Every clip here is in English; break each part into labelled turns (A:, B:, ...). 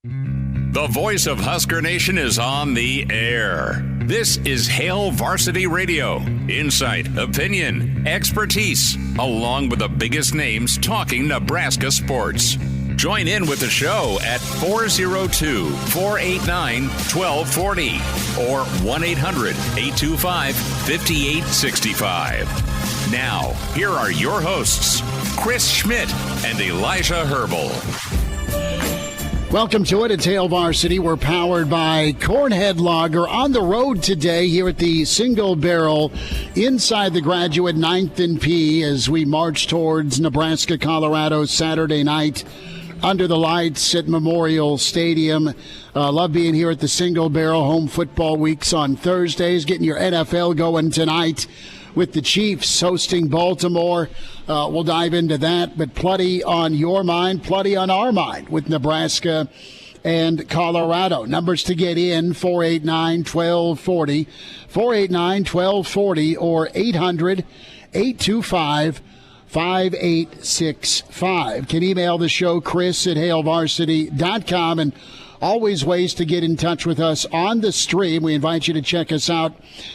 A: The voice of Husker Nation is on the air. This is Hail Varsity Radio. Insight, opinion, expertise, along with the biggest names talking Nebraska sports. Join in with the show at 402-489-1240 or 1-800-825-5865. Now, here are your hosts, Chris Schmidt and Elijah Herbel.
B: Welcome to it. It's Hail Varsity. We're powered by Cornhead Lager. On the road today here at the Single Barrel inside the Graduate 9th and P as we march towards Nebraska-Colorado Saturday night under the lights at Memorial Stadium. Love being here at the Single Barrel. Home football weeks on Thursdays. Getting your NFL going tonight with the Chiefs hosting Baltimore. We'll dive into that, but plenty on your mind, plenty on our mind with Nebraska and Colorado. Numbers to get in, 489-1240, 489-1240, or 800-825-5865. Can email the show, Chris at hailvarsity.com, and always ways to get in touch with us on the stream. We invite you to check us out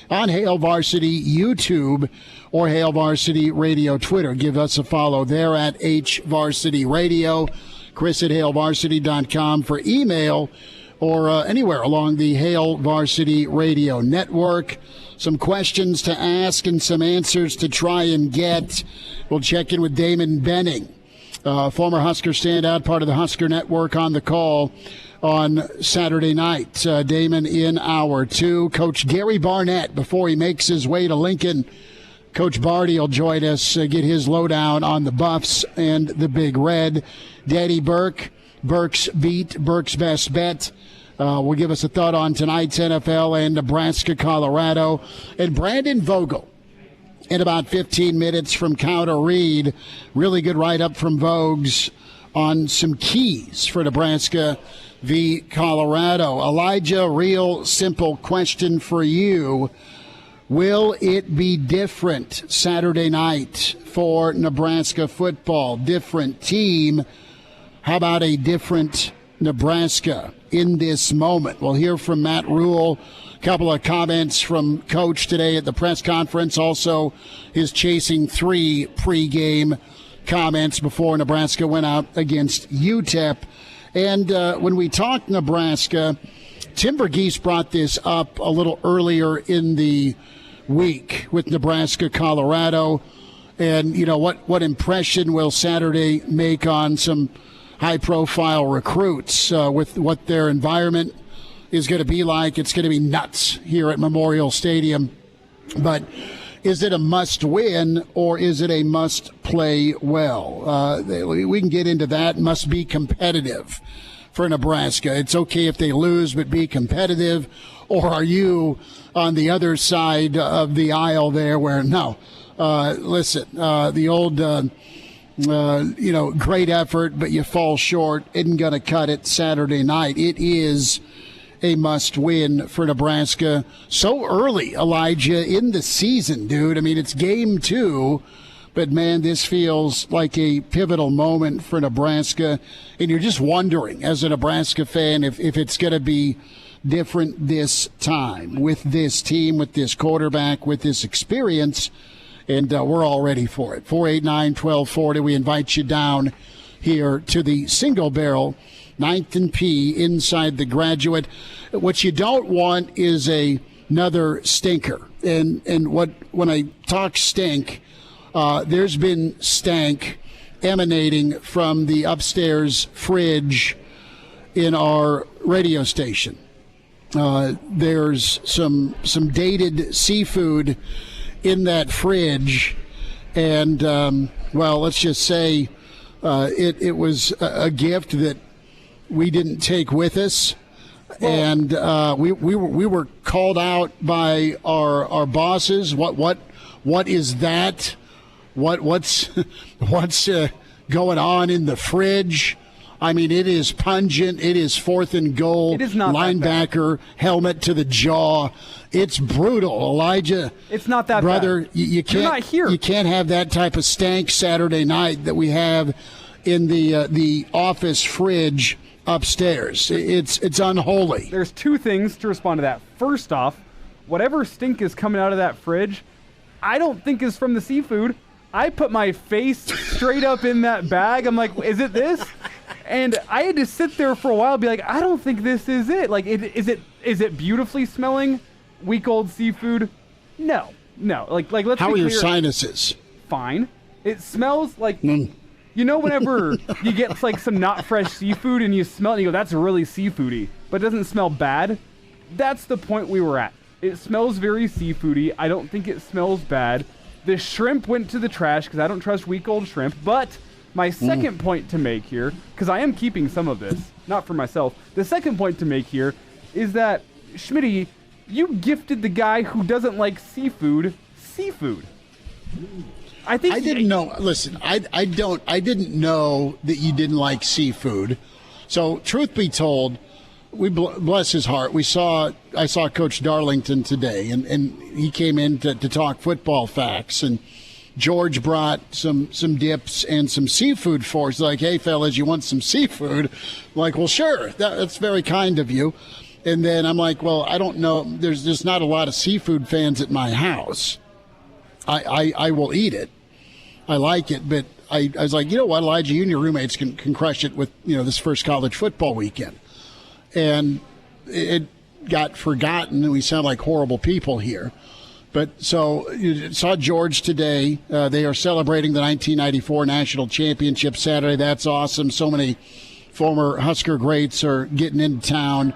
B: on Hail Varsity YouTube or Hail Varsity Radio Twitter. Give us a follow there at HVarsity Radio. Chris at hailvarsity.com for email or anywhere along the Hail Varsity Radio network. Some questions to ask and some answers to try and get. We'll check in with Damon Benning, former Husker standout, part of the Husker Network, on the call on Saturday night. Damon in hour two. Coach Gary Barnett, before he makes his way to Lincoln, Coach Barty will join us, get his lowdown on the Buffs and the Big Red. Danny Burke, Burke's Beat, Burke's Best Bet, will give us a thought on tonight's NFL and Nebraska-Colorado. And Brandon Vogel, in about 15 minutes from Counter Reed. Really good write-up from Vogues on some keys for Nebraska v. Colorado. Elijah, real simple question for you. Will it be different Saturday night for Nebraska football? Different team. How about a different Nebraska in this moment? We'll hear from Matt Rule. A couple of comments from Coach today at the press conference. Also, his Chasing 3 pregame comments before Nebraska went out against UTEP. And when we talk Nebraska, Tim Verghese brought this up a little earlier in the week with Nebraska-Colorado. And, you know, what impression will Saturday make on some high-profile recruits with what their environment is going to be like? It's going to be nuts here at Memorial Stadium. But is it a must-win or is it a must-play well? We can get into that. Must be competitive for Nebraska. It's okay if they lose, but be competitive. Or are you on the other side of the aisle there where, no, listen, the old, great effort, but you fall short, isn't going to cut it Saturday night. It is a must-win for Nebraska so early, Elijah, in the season, dude. I mean, it's game 2, but, man, this feels like a pivotal moment for Nebraska, and you're just wondering, as a Nebraska fan, if it's going to be different this time with this team, with this quarterback, with this experience, and we're all ready for it. 489-1240, we invite you down here to the Single Barrel 9th and P inside the Graduate. What you don't want is another stinker. And when I talk stink, there's been stank emanating from the upstairs fridge in our radio station. There's some dated seafood in that fridge, and let's just say it was a gift that we didn't take with us, and we were called out by our bosses. What is that? What's going on in the fridge? I mean, it is pungent. It is 4th and goal.
C: It is not
B: linebacker helmet to the jaw. It's brutal, Elijah.
C: It's not that
B: brother.
C: bad.
B: You can't.
C: You're not here.
B: You can't have that type of stank Saturday night that we have in the office fridge upstairs. It's unholy.
C: There's two things to respond to that. First off, whatever stink is coming out of that fridge, I don't think is from the seafood. I put my face straight up in that bag. I'm like, is it this? And I had to sit there for a while and be like, I don't think this is it. Like, is it beautifully smelling week-old seafood? No. Like let's
B: How
C: be
B: are
C: clear.
B: your sinuses?
C: Fine. It smells like, whenever you get like some not fresh seafood and you smell it and you go, that's really seafoody, but it doesn't smell bad. That's the point we were at. It smells very seafoody. I don't think it smells bad. The shrimp went to the trash because I don't trust week-old shrimp. But my second point to make here, because I am keeping some of this, not for myself. The second point to make here is that, Schmitty, you gifted the guy who doesn't like seafood. I didn't
B: know. Listen, I didn't know that you didn't like seafood. So, truth be told, bless his heart. I saw Coach Darlington today, and he came in to talk football facts. And George brought some dips and some seafood for us. Like, hey, fellas, you want some seafood? I'm like, well, sure. That's very kind of you. And then I'm like, well, I don't know. There's just not a lot of seafood fans at my house. I will eat it. I like it, but I was like, you know what, Elijah, you and your roommates can crush it with, this first college football weekend. And it got forgotten, and we sound like horrible people here. But so you saw George today. They are celebrating the 1994 National Championship Saturday. That's awesome. So many former Husker greats are getting into town.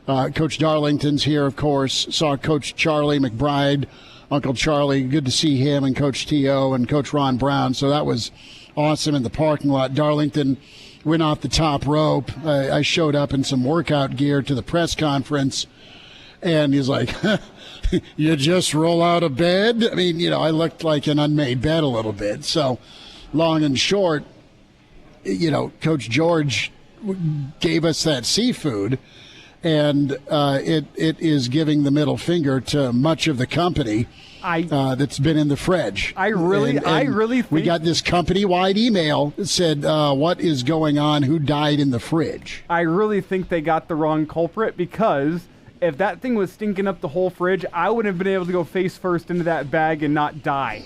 B: Coach Darlington's here, of course. Saw Coach Charlie McBride, Uncle Charlie. Good to see him, and Coach T.O. and Coach Ron Brown. So that was awesome in the parking lot. Darlington went off the top rope. I showed up in some workout gear to the press conference, and he's like, you just roll out of bed? I mean, I looked like an unmade bed a little bit. So long and short, Coach George gave us that seafood, and it is giving the middle finger to much of the company that's been in the fridge.
C: I really think
B: we got this company-wide email that said, what is going on? Who died in the fridge?
C: I really think they got the wrong culprit, because if that thing was stinking up the whole fridge, I wouldn't have been able to go face first into that bag and not die.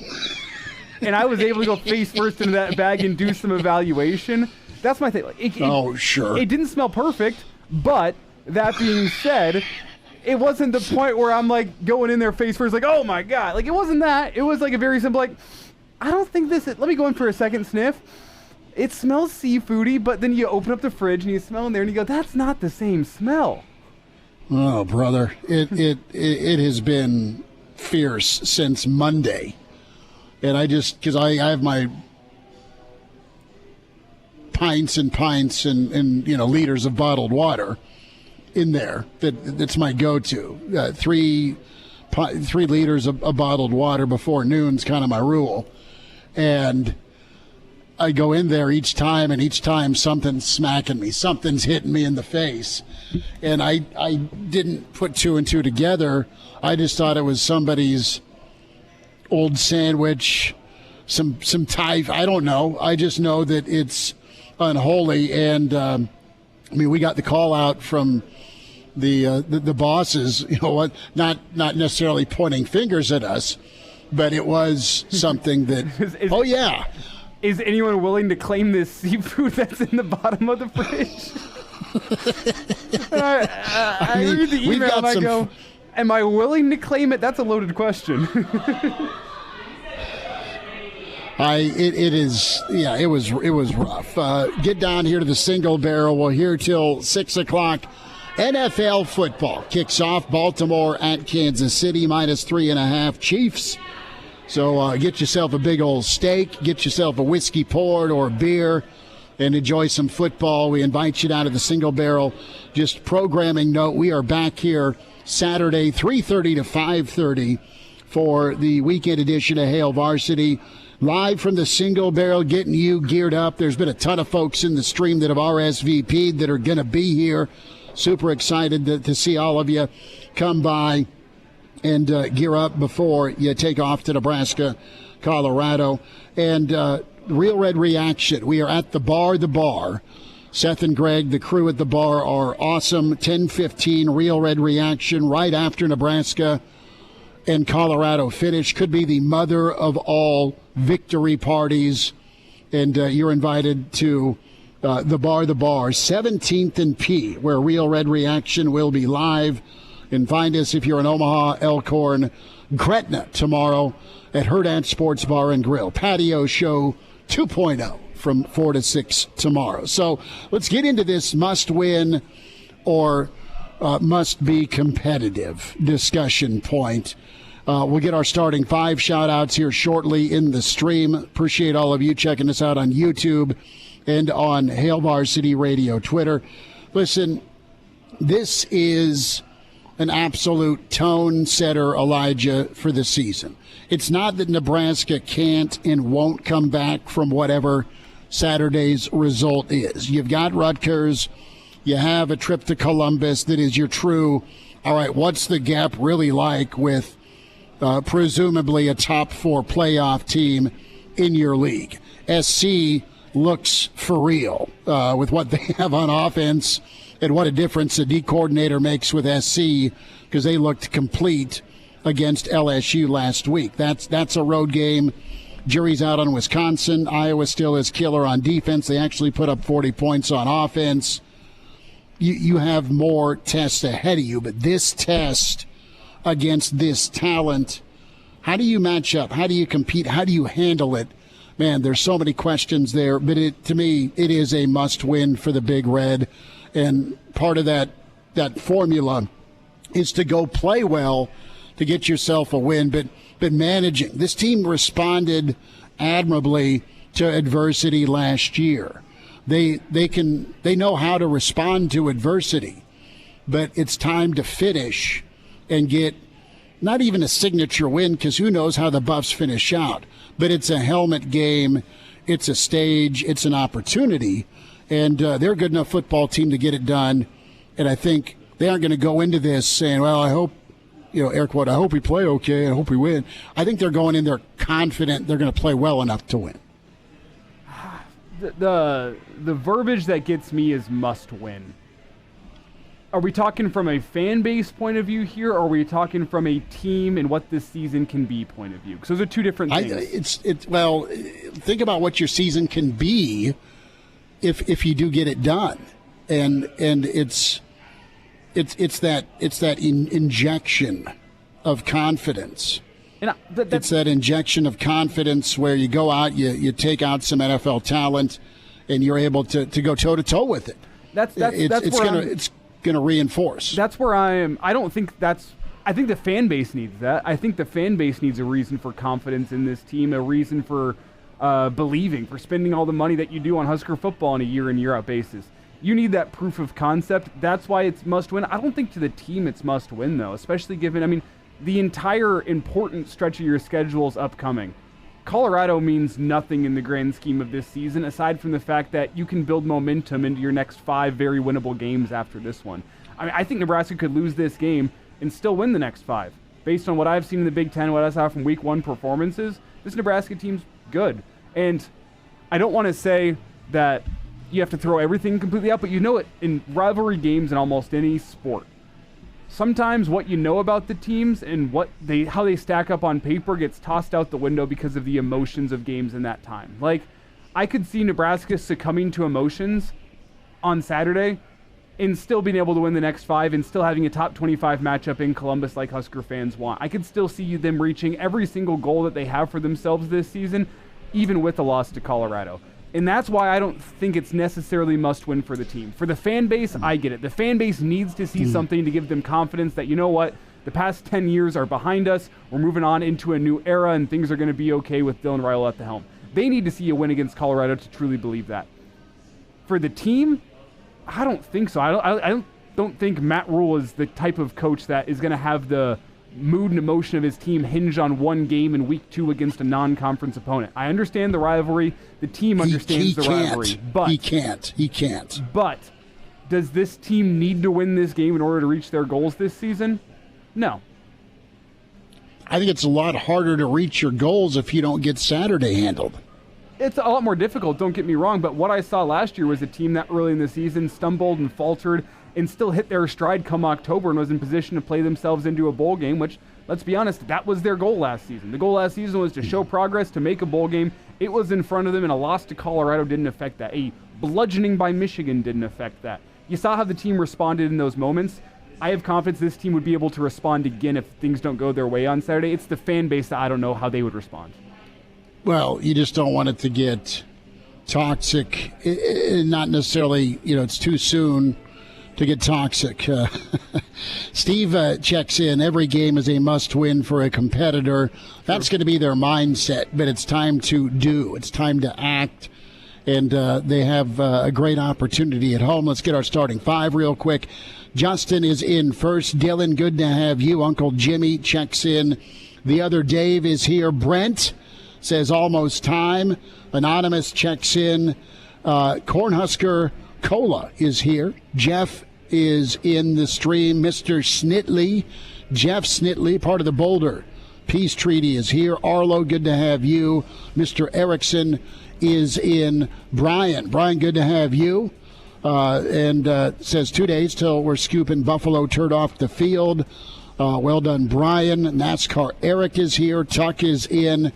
C: And I was able to go face first into that bag and do some evaluation. That's my thing.
B: Sure.
C: It didn't smell perfect, but that being said, it wasn't the point where I'm like going in there face first, like, oh my God. Like, it wasn't that. It was like a very simple, like, I don't think this is, let me go in for a second sniff. It smells seafoody, but then you open up the fridge and you smell in there and you go, that's not the same smell.
B: Oh, brother. It has been fierce since Monday. And because I have my pints and liters of bottled water in there. That's my go-to. 3 liters of bottled water before noon's kind of my rule. And I go in there each time, and each time something's smacking me. Something's hitting me in the face. And I didn't put 2 and 2 together. I just thought it was somebody's old sandwich, some Thai. I don't know. I just know that it's unholy. And, we got the call out from the bosses, not necessarily pointing fingers at us, but it was something that, oh, yeah.
C: Is anyone willing to claim this seafood that's in the bottom of the fridge? I read the email and I go, am I willing to claim it? That's a loaded question. It was rough. Get down here to the Single Barrel. We're here till 6 o'clock. NFL football kicks off. Baltimore at Kansas City, -3.5 Chiefs. So get yourself a big old steak, get yourself a whiskey poured or a beer, and enjoy some football. We invite you down to the Single Barrel. Just programming note, we are back here Saturday, 3:30 to 5:30 for the weekend edition of Hail Varsity. Live from the Single Barrel, getting you geared up. There's been a ton of folks in the stream that have RSVP'd that are going to be here. Super excited to see all of you come by and gear up before you take off to Nebraska, Colorado. And Real Red Reaction, we are at the bar.
B: Seth and Greg, the crew at the bar, are awesome. 10:15 Real Red Reaction right after Nebraska and Colorado finish. Could be the mother of all victory parties. And you're invited to the bar, 17th and P, where Real Red Reaction will be live. And find us if you're in Omaha, Elkhorn, Gretna tomorrow at Hurrdat Sports Bar and Grill. Patio Show 2.0 from 4 to 6 tomorrow. So let's get into this must-win or must-be competitive discussion point. We'll get our starting five shout-outs here shortly in the stream. Appreciate all of you checking us out on YouTube and on Hail Varsity Radio Twitter. Listen, this is an absolute tone setter, Elijah, for the season. It's not that Nebraska can't and won't come back from whatever Saturday's result is. You've got Rutgers. You have a trip to Columbus that is your true, all right, what's the gap really like with presumably a top four playoff team in your league? SC looks for real with what they have on offense and what a difference the D coordinator makes with SC because they looked complete against LSU last week. That's a road game. Jury's out on Wisconsin. Iowa still is killer on defense. They actually put up 40 points on offense. You have more tests ahead of you, but this test against this talent, how do you match up? How do you compete? How do you handle it? Man, there's so many questions there, but to me, it is a must-win for the Big Red, and part of that formula is to go play well to get yourself a win, but managing. This team responded admirably to adversity last year. They know how to respond to adversity, but it's time to finish and get not even a signature win, because who knows how the Buffs finish out, but it's a helmet game, it's a stage, it's an opportunity, and they're a good enough football team to get it done, and I think they aren't going to go into this saying, well, I hope, air quote, I hope we play okay, I hope we win. I think they're going in there confident they're going to play well enough to win.
D: The verbiage that gets me is must win. Are we talking from a fan base point of view here, or are we talking from a team and what this season can be point of view? Because those are two different things.
B: Well, think about what your season can be if you do get it done, and it's that injection of confidence.
D: And
B: it's that injection of confidence where you go out, you take out some NFL talent, and you're able to go toe to toe with it. It's going to reinforce.
D: That's where I am. I think the fan base needs that. I think the fan base needs a reason for confidence in this team, a reason for believing, for spending all the money that you do on Husker football on a year in, year out basis. You need that proof of concept. That's why it's must win. I don't think to the team it's must win, though, especially given, the entire important stretch of your schedule is upcoming. Colorado means nothing in the grand scheme of this season, aside from the fact that you can build momentum into your next 5 very winnable games after this one. I think Nebraska could lose this game and still win the next 5. Based on what I've seen in the Big Ten, what I saw from Week 1 performances, this Nebraska team's good. And I don't want to say that you have to throw everything completely out, but in rivalry games in almost any sport, sometimes what you know about the teams and how they stack up on paper gets tossed out the window because of the emotions of games in that time. Like, I could see Nebraska succumbing to emotions on Saturday and still being able to win the next 5 and still having a top 25 matchup in Columbus like Husker fans want. I could still see them reaching every single goal that they have for themselves this season, even with the loss to Colorado. And that's why I don't think it's necessarily must-win for the team. For the fan base, I get it. The fan base needs to see something to give them confidence that, you know what, the past 10 years are behind us, we're moving on into a new era, and things are going to be okay with Dylan Riley at the helm. They need to see a win against Colorado to truly believe that. For the team, I don't think so. I don't think Matt Rule is the type of coach that is going to have the mood and emotion of his team hinge on one game in Week 2 against a non-conference opponent. I understand the rivalry. The team understands the rivalry. But
B: He can't.
D: But does this team need to win this game in order to reach their goals this season? No.
B: I think it's a lot harder to reach your goals if you don't get Saturday handled.
D: it's a lot more difficult, don't get me wrong, but what I saw last year was a team that early in the season stumbled and faltered and still hit their stride come October and was in position to play themselves into a bowl game, which, let's be honest, that was their goal last season. The goal last season was to show progress, to make a bowl game. It was in front of them, and a loss to Colorado didn't affect that. A bludgeoning by Michigan didn't affect that. You saw how the team responded in those moments. I have confidence this team would be able to respond again if things don't go their way on Saturday. It's the fan base that I don't know how they would respond.
B: Well, you just don't want it to get toxic. Not necessarily, it's too soon to get toxic. Steve checks in. Every game is a must-win for a competitor. That's going to be their mindset, but it's time to do. It's time to act, and they have a great opportunity at home. Let's get our starting five real quick. Justin is in first. Dylan, good to have you. Uncle Jimmy checks in. The other Dave is here. Brent says almost time. Anonymous checks in. Cornhusker Cola is here. Jeff is in the stream. Mr. Snitley, Jeff Snitley, part of the Boulder Peace Treaty, is here. Arlo, good to have you. Mr. Erickson is in. Brian, good to have you. And says 2 days till we're scooping buffalo turd off the field. Well done, Brian. NASCAR Eric is here. Tuck is in.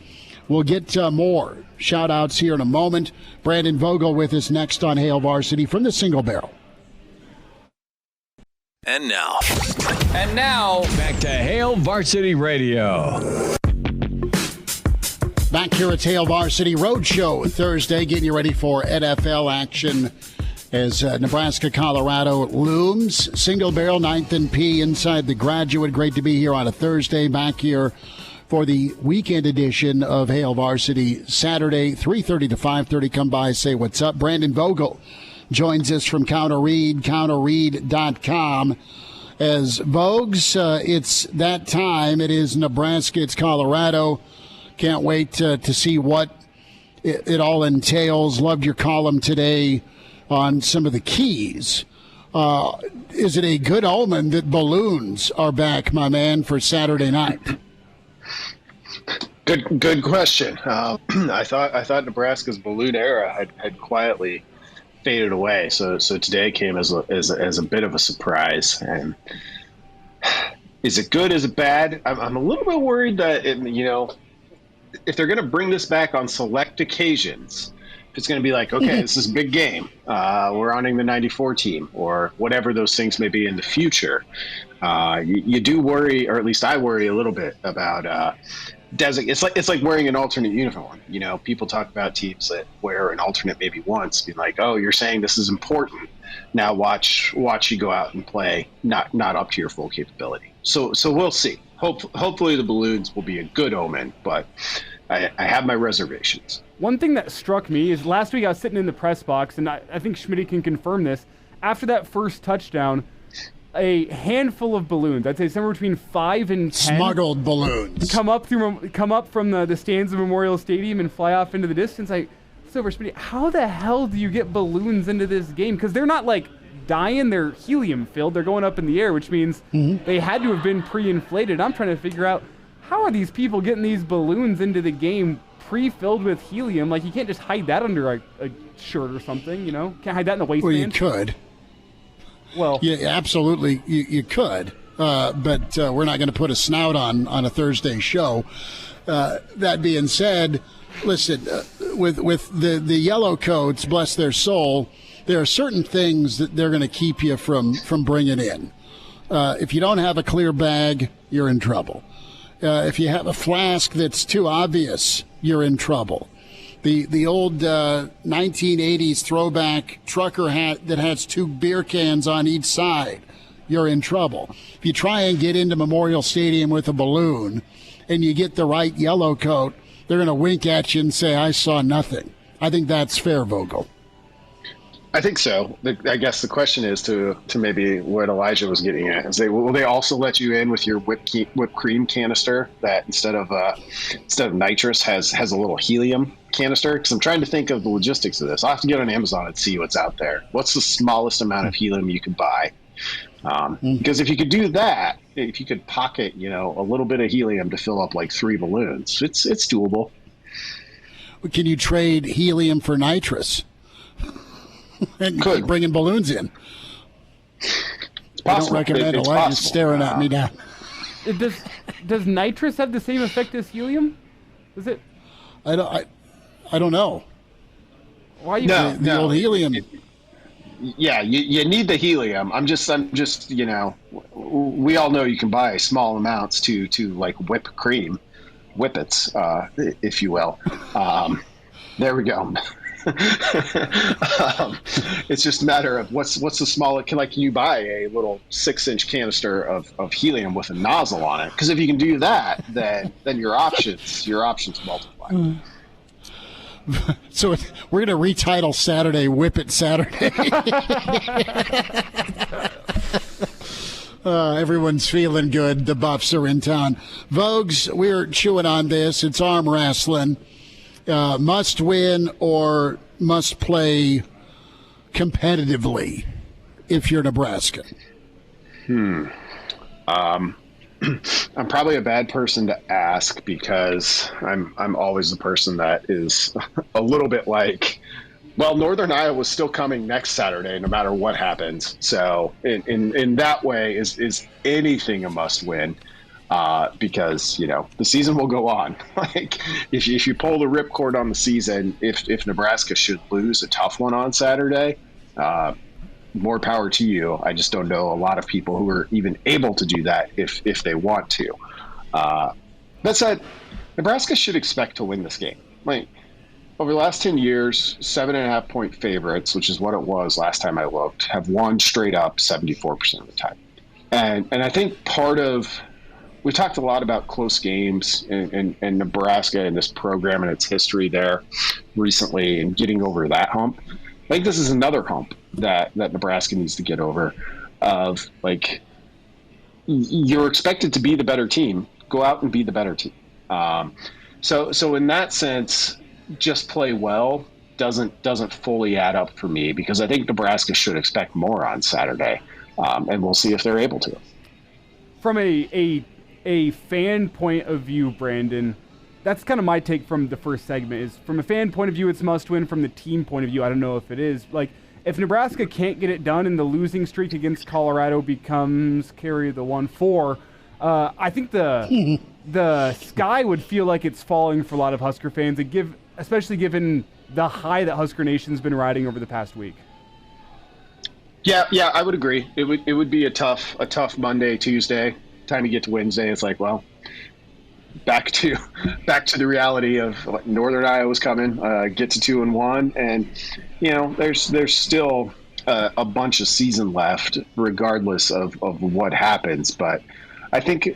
B: We'll get more shout-outs here in a moment. Brandon Vogel with us next on Hail Varsity from the Single Barrel.
E: And now, back to Hail Varsity Radio.
B: Back here at Hail Varsity Roadshow Thursday, getting you ready for NFL action as Nebraska-Colorado looms. Single Barrel, 9th and P inside the Graduate. Great to be here on a Thursday. Back here for the weekend edition of Hail Varsity Saturday, 3:30 to 5:30. Come by, say what's up. Brandon Vogel joins us from counterread.com. As Vogues, it's that time. It is Nebraska, it's Colorado. Can't wait to see what it all entails. Loved your column today on some of the keys. Is it a good omen that balloons are back, my man, for Saturday night?
F: Good question. I thought Nebraska's balloon era had quietly faded away. So today came as a bit of a surprise. And is it good? Is it bad? I'm a little bit worried that if they're going to bring this back on select occasions, if it's going to be like, okay, this is a big game, we're honoring the '94 team, or whatever those things may be in the future, you do worry, or at least I worry a little bit about. It's like wearing an alternate uniform. People talk about teams that wear an alternate maybe once, being like, "Oh, you're saying this is important. Now watch you go out and play not up to your full capability." So we'll see. Hopefully the balloons will be a good omen, but I have my reservations.
D: One thing that struck me is last week I was sitting in the press box, and I think Schmidt can confirm this. After that first touchdown, a handful of balloons, I'd say somewhere between 5 and 10,
B: smuggled balloons,
D: come up from the stands of Memorial Stadium and fly off into the distance. How the hell do you get balloons into this game? Because they're not like dying, they're helium filled. They're going up in the air, which means they had to have been pre-inflated. I'm trying to figure out, how are these people getting these balloons into the game pre-filled with helium? Like, you can't just hide that under a shirt or something, Can't hide that in the waistband.
B: Well, you could.
D: Well,
B: yeah, absolutely, you could, but we're not going to put a snout on a Thursday show. That being said, listen, with the yellow coats, bless their soul, there are certain things that they're going to keep you from bringing in. If you don't have a clear bag, you're in trouble. If you have a flask that's too obvious, you're in trouble. The old 1980s throwback trucker hat that has 2 beer cans on each side, you're in trouble. If you try and get into Memorial Stadium with a balloon and you get the right yellow coat, they're going to wink at you and say, "I saw nothing." I think that's fair, Vogel.
F: I think so. I guess the question is to maybe what Elijah was getting at is will they also let you in with your whipped cream canister that instead of nitrous has a little helium canister? Because I'm trying to think of the logistics of this. I'll have to get on Amazon and see what's out there. What's the smallest amount of helium you can buy? Because if you could do that, if you could pocket a little bit of helium to fill up like 3 balloons, it's doable.
B: can you trade helium for nitrous and keep bringing balloons in? I don't recommend Elijah staring at me now.
D: Does nitrous have the same effect as helium? Is it?
B: I don't know.
D: Why you
B: the old helium?
F: Yeah, you need the helium. I'm just we all know you can buy small amounts to like whipped cream, whippets, if you will. There we go. It's just a matter of what's the smallest. Can you buy a little 6-inch canister of helium with a nozzle on it? Because if you can do that, then your options multiply.
B: So we're going to retitle Saturday "Whip It Saturday." Everyone's feeling good. The Buffs are in town. Vogues, we're chewing on this. It's arm wrestling. Must win or must play competitively if you're Nebraska?
F: I'm probably a bad person to ask because I'm always the person that is a little bit like, well, Northern Iowa's still coming next Saturday no matter what happens. So in that way, is anything a must win? Because the season will go on. Like if you pull the ripcord on the season, if Nebraska should lose a tough one on Saturday, more power to you. I just don't know a lot of people who are even able to do that if they want to. That said, Nebraska should expect to win this game. Like over the last 10 years, 7.5-point favorites, which is what it was last time I looked, have won straight up 74% of the time. And I think we talked a lot about close games and Nebraska and this program and its history there recently and getting over that hump. I think this is another hump that Nebraska needs to get over of like, you're expected to be the better team. Go out and be the better team. So in that sense, just play well doesn't fully add up for me because I think Nebraska should expect more on Saturday. And we'll see if they're able to.
D: From a fan point of view, Brandon, that's kind of my take from the first segment. Is from a fan point of view, it's must win. From the team point of view, I don't know if it is. Like, if Nebraska can't get it done and the losing streak against Colorado becomes carry the 1-4, I think the sky would feel like it's falling for a lot of Husker fans, and especially given the high that Husker Nation's been riding over the past week.
F: Yeah, I would agree. It would be a tough Monday, Tuesday. Time you get to Wednesday, it's like, well, back to the reality of like, Northern Iowa's coming, get to 2-1, and there's still a bunch of season left, regardless of what happens. But I think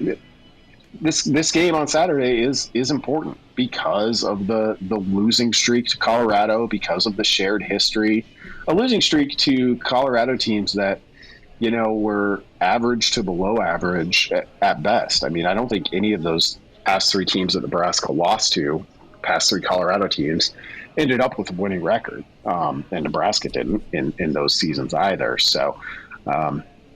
F: this game on Saturday is important because of the losing streak to Colorado, because of the shared history, a losing streak to Colorado teams that were average to below average at best. I mean, I don't think any of those past three teams that Nebraska lost to, past three Colorado teams, ended up with a winning record. And Nebraska didn't in those seasons either. So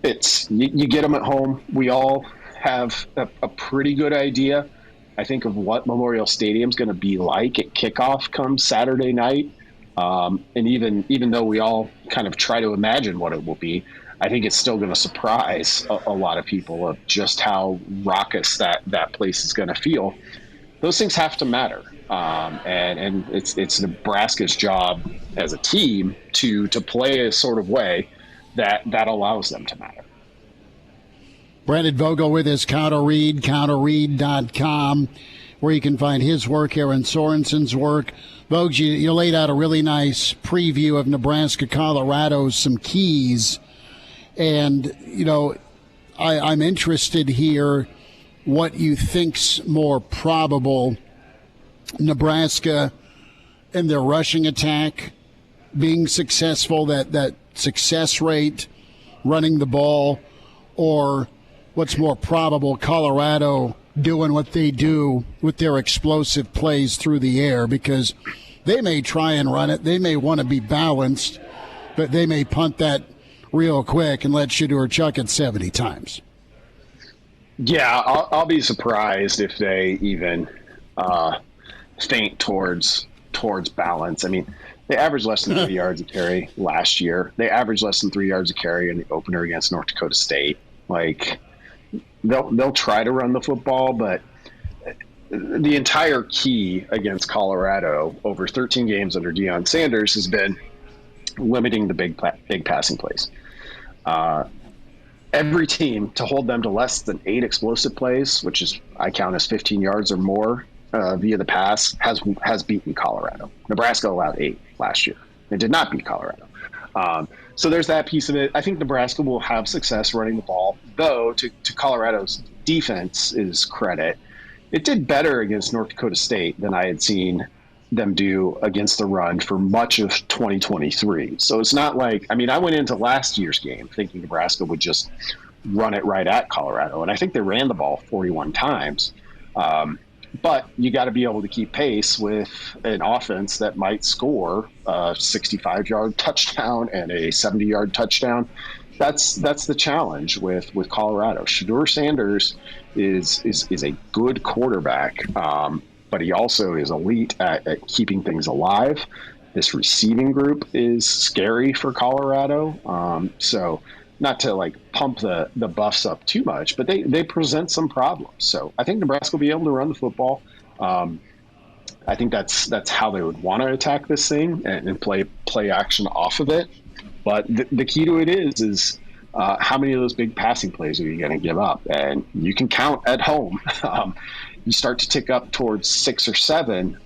F: it's you get them at home. We all have a pretty good idea, I think, of what Memorial Stadium's going to be like at kickoff come Saturday night. And even though we all kind of try to imagine what it will be, I think it's still going to surprise a lot of people of just how raucous that place is going to feel. Those things have to matter. And it's Nebraska's job as a team to play a sort of way that allows them to matter.
B: Brandon Vogel with his counterread, counterread.com, where you can find his work, Aaron Sorensen's work. Vogues, you laid out a really nice preview of Nebraska-Colorado, some keys. And, I'm interested here what you think's more probable, Nebraska and their rushing attack being successful, that success rate, running the ball, or what's more probable, Colorado doing what they do with their explosive plays through the air, because they may try and run it. They may want to be balanced, but they may punt that real quick and let Shedeur chuck it 70 times.
F: Yeah, I'll be surprised if they even feint towards towards balance. I mean, they averaged less than 3 yards a carry last year. They averaged less than 3 yards a carry in the opener against North Dakota State. Like, they'll try to run the football, but the entire key against Colorado over 13 games under Deion Sanders has been limiting the big passing plays. Every team, to hold them to less than 8 explosive plays, which is I count as 15 yards or more via the pass, has beaten Colorado. Nebraska allowed 8 last year. It did not beat Colorado. So there's that piece of it. I think Nebraska will have success running the ball, though to Colorado's defense's credit, it did better against North Dakota State than I had seen them do against the run for much of 2023. So it's not like, I mean, I went into last year's game thinking Nebraska would just run it right at Colorado, and I think they ran the ball 41 times. But you got to be able to keep pace with an offense that might score a 65-yard touchdown and a 70-yard touchdown. That's the challenge with Colorado. Shedeur Sanders is a good quarterback, but he also is elite at keeping things alive. This receiving group is scary for Colorado. So not to like pump the Buffs up too much, but they present some problems. So I think Nebraska will be able to run the football. I think that's how they would want to attack this thing and play action off of it. But the key to it is how many of those big passing plays are you going to give up? And you can count at home. You start to tick up towards 6 or 7,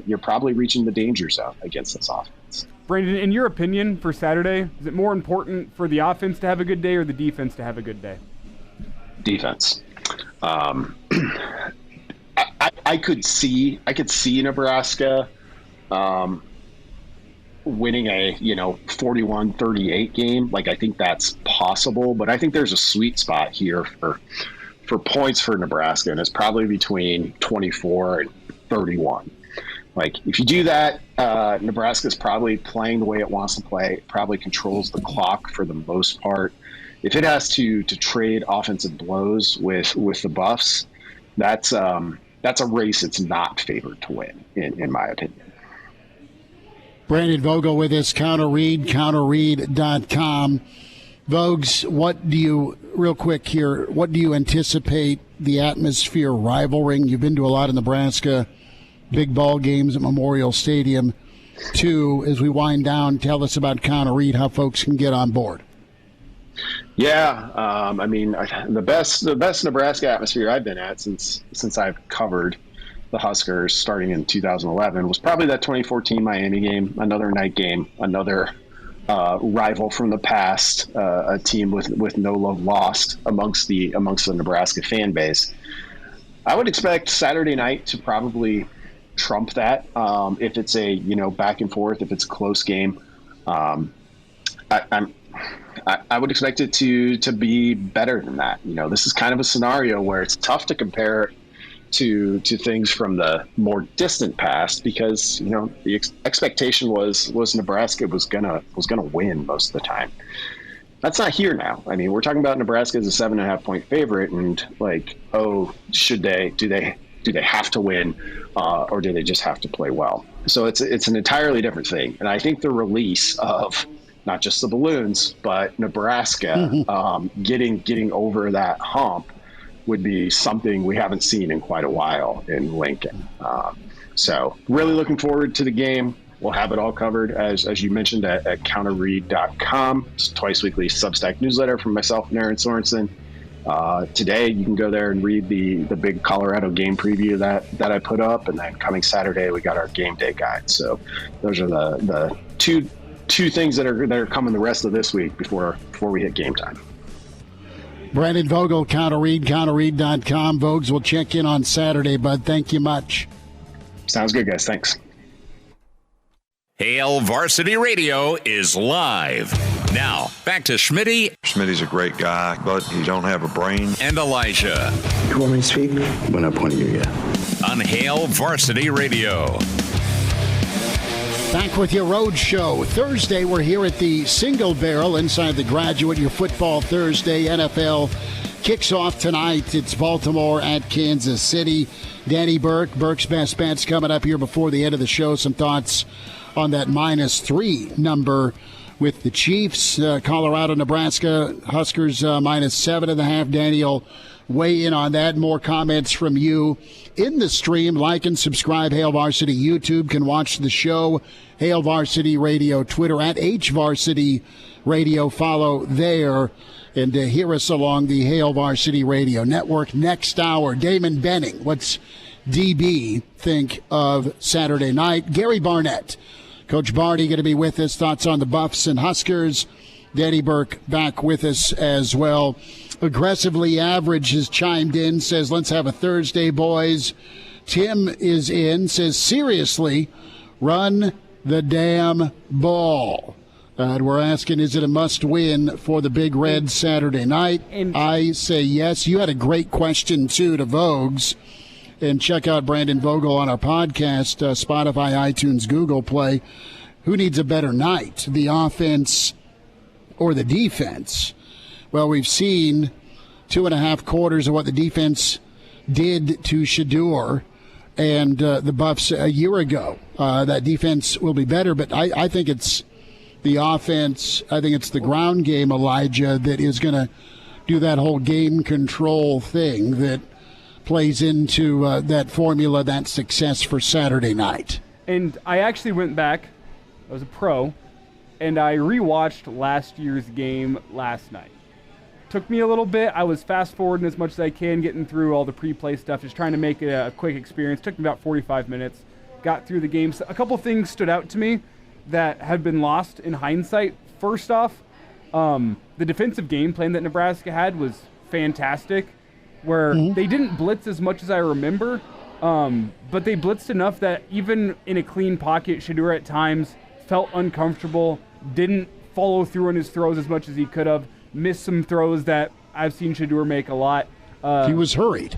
F: you're probably reaching the danger zone against this offense.
D: Brandon, in your opinion, for Saturday, is it more important for the offense to have a good day or the defense to have a good day?
F: Defense. I could see Nebraska winning a 41-38 game. Like, I think that's possible, but I think there's a sweet spot here for points for Nebraska, and it's probably between 24 and 31. Like, if you do that, Nebraska's probably playing the way it wants to play. It probably controls the clock for the most part. If it has to trade offensive blows with the Buffs, that's a race it's not favored to win, in my opinion.
B: Brandon Vogel with us, counterread.com. Vogues, what do you anticipate the atmosphere rivaling? You've been to a lot of Nebraska big ball games at Memorial Stadium. Too, as we wind down, tell us about Counter Read, how folks can get on board.
F: Yeah, I mean, the best Nebraska atmosphere I've been at since I've covered the Huskers starting in 2011 was probably that 2014 Miami game, another night game, another rival from the past, a team with no love lost amongst the Nebraska fan base. I would expect Saturday night to probably trump that if it's a back and forth, if it's a close game. I would expect it to be better than that. This is kind of a scenario where it's tough to compare to things from the more distant past because the expectation was Nebraska was gonna win most of the time. That's not here now. I mean, we're talking about Nebraska as a 7.5 point favorite, and like, do they have to win, or do they just have to play well? So it's an entirely different thing. And I think the release of not just the balloons, but Nebraska getting over that hump would be something we haven't seen in quite a while in Lincoln. So really looking forward to the game. We'll have it all covered, as you mentioned, at counterread.com. It's a twice-weekly Substack newsletter from myself and Aaron Sorensen. Today, you can go there and read the big Colorado game preview that I put up, and then coming Saturday, we got our game day guide. So those are the two things that are coming the rest of this week before we hit game time.
B: Brandon Vogel, counterread.com. Vogues will check in on Saturday, bud. Thank you much.
F: Sounds good, guys. Thanks.
A: Hail Varsity Radio is live. Now, back to Schmitty.
G: Schmitty's a great guy, but he don't have a brain.
A: And Elijah.
H: You want me to speak? When I point at you, yeah.
A: On Hail Varsity Radio.
B: Back with your road show. Thursday, we're here at the Single Barrel inside the Graduate, your Football Thursday NFL kicks off tonight. It's Baltimore at Kansas City. Danny Burke, Burke's Best Bets coming up here before the end of the show. Some thoughts on that -3 number with the Chiefs. Colorado, Nebraska, Huskers -7.5. Danny will weigh in on that. More comments from you in the stream. Like and subscribe. Hail Varsity YouTube. Can watch the show. Hail Varsity Radio Twitter at HVarsity Radio. Follow there. And hear us along the Hail Varsity Radio Network. Next hour, Damon Benning. What's DB think of Saturday night? Gary Barnett. Coach Barney going to be with us. Thoughts on the Buffs and Huskers. Danny Burke back with us as well. Aggressively Average has chimed in, says, let's have a Thursday, boys. Tim is in, says, seriously, run the damn ball. And we're asking, is it a must-win for the Big Red Saturday night? And I say yes. You had a great question, too, to Vogues. And check out Brandon Vogel on our podcast, Spotify, iTunes, Google Play. Who needs a better night, the offense or the defense? Well, we've seen 2.5 quarters of what the defense did to Shedeur and the Buffs a year ago. That defense will be better, but I think it's the offense. I think it's the ground game, Elijah, that is going to do that whole game control thing that plays into that formula, that success for Saturday night.
D: And I actually went back. I was a pro, and I rewatched last year's game last night. Took me a little bit. I was fast-forwarding as much as I can, getting through all the pre-play stuff, just trying to make it a quick experience. Took me about 45 minutes. Got through the game. So a couple things stood out to me that had been lost in hindsight. First off, the defensive game plan that Nebraska had was fantastic, where they didn't blitz as much as I remember, but they blitzed enough that even in a clean pocket, Shedeur at times felt uncomfortable, didn't follow through on his throws as much as he could have, missed some throws that I've seen Shedeur make a lot.
B: He was hurried.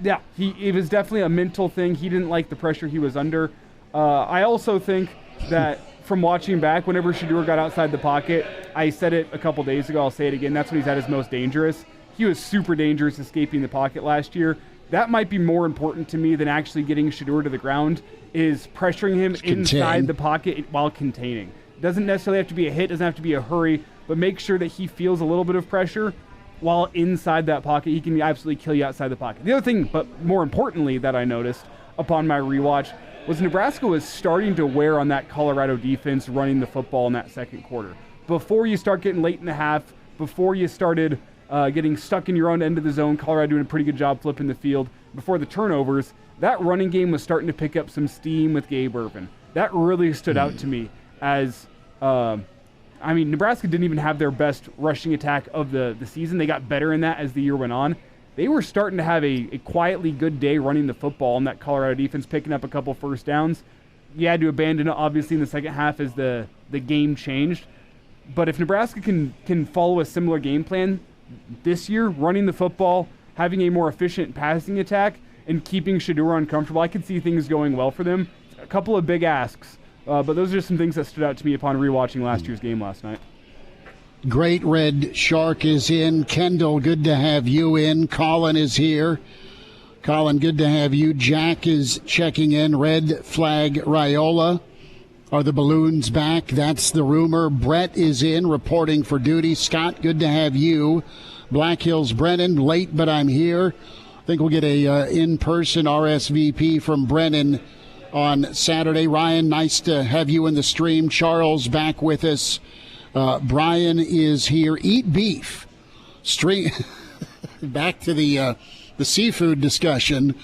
D: Yeah, it was definitely a mental thing. He didn't like the pressure he was under. I also think that from watching back, whenever Shedeur got outside the pocket, I said it a couple days ago, I'll say it again, that's when he's at his most dangerous. He was super dangerous escaping the pocket last year. That might be more important to me than actually getting Shedeur to the ground, is pressuring him inside the pocket while containing. Doesn't necessarily have to be a hit, doesn't have to be a hurry, but make sure that he feels a little bit of pressure while inside that pocket. He can absolutely kill you outside the pocket. The other thing, but more importantly, that I noticed upon my rewatch was Nebraska was starting to wear on that Colorado defense running the football in that second quarter. Before you start getting late in the half, before you started getting stuck in your own end of the zone, Colorado doing a pretty good job flipping the field. Before the turnovers, that running game was starting to pick up some steam with Gabe Ervin. That really stood out to me as, Nebraska didn't even have their best rushing attack of the season. They got better in that as the year went on. They were starting to have a quietly good day running the football, and that Colorado defense picking up a couple first downs. You had to abandon it, obviously, in the second half as the game changed. But if Nebraska can follow a similar game plan this year, running the football, having a more efficient passing attack, and keeping Shedeur uncomfortable, I could see things going well for them. A couple of big asks, but those are just some things that stood out to me upon rewatching last year's game last night.
B: Great Red Shark is in. Kendall, good to have you in. Colin is here. Colin, good to have you. Jack is checking in. Red Flag Raiola. Are the balloons back? That's the rumor. Brett is in, reporting for duty. Scott, good to have you. Black Hills Brennan, late but I'm here. I think we'll get a in-person RSVP from Brennan on Saturday. Ryan, nice to have you in the stream. Charles back with us. Brian is here. Eat beef. Back to the seafood discussion.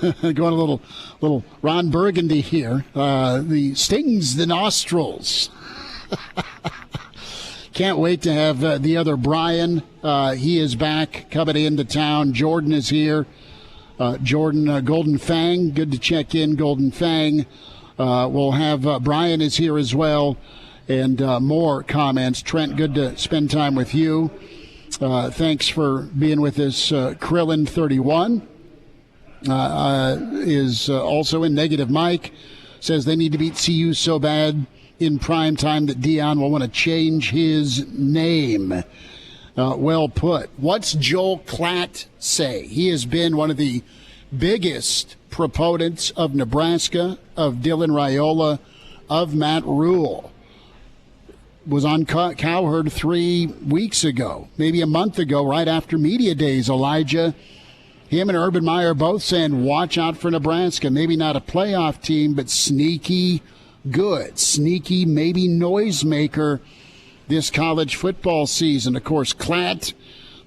B: Going a little Ron Burgundy here. The stings the nostrils. Can't wait to have the other Brian. He is back coming into town. Jordan is here. Jordan Golden Fang. Good to check in, Golden Fang. We'll have Brian is here as well. And more comments. Trent, good to spend time with you. Thanks for being with us. Krillin31 is also in. Negative Mike says they need to beat CU so bad in prime time that Dion will want to change his name. well put. What's Joel Klatt say? He has been one of the biggest proponents of Nebraska, of Dylan Raiola, of Matt Rule. Was on Cowherd 3 weeks ago, maybe a month ago, right after media days. Elijah, him and Urban Meyer both saying, watch out for Nebraska. Maybe not a playoff team, but sneaky good. Sneaky, maybe noisemaker this college football season. Of course, Klatt,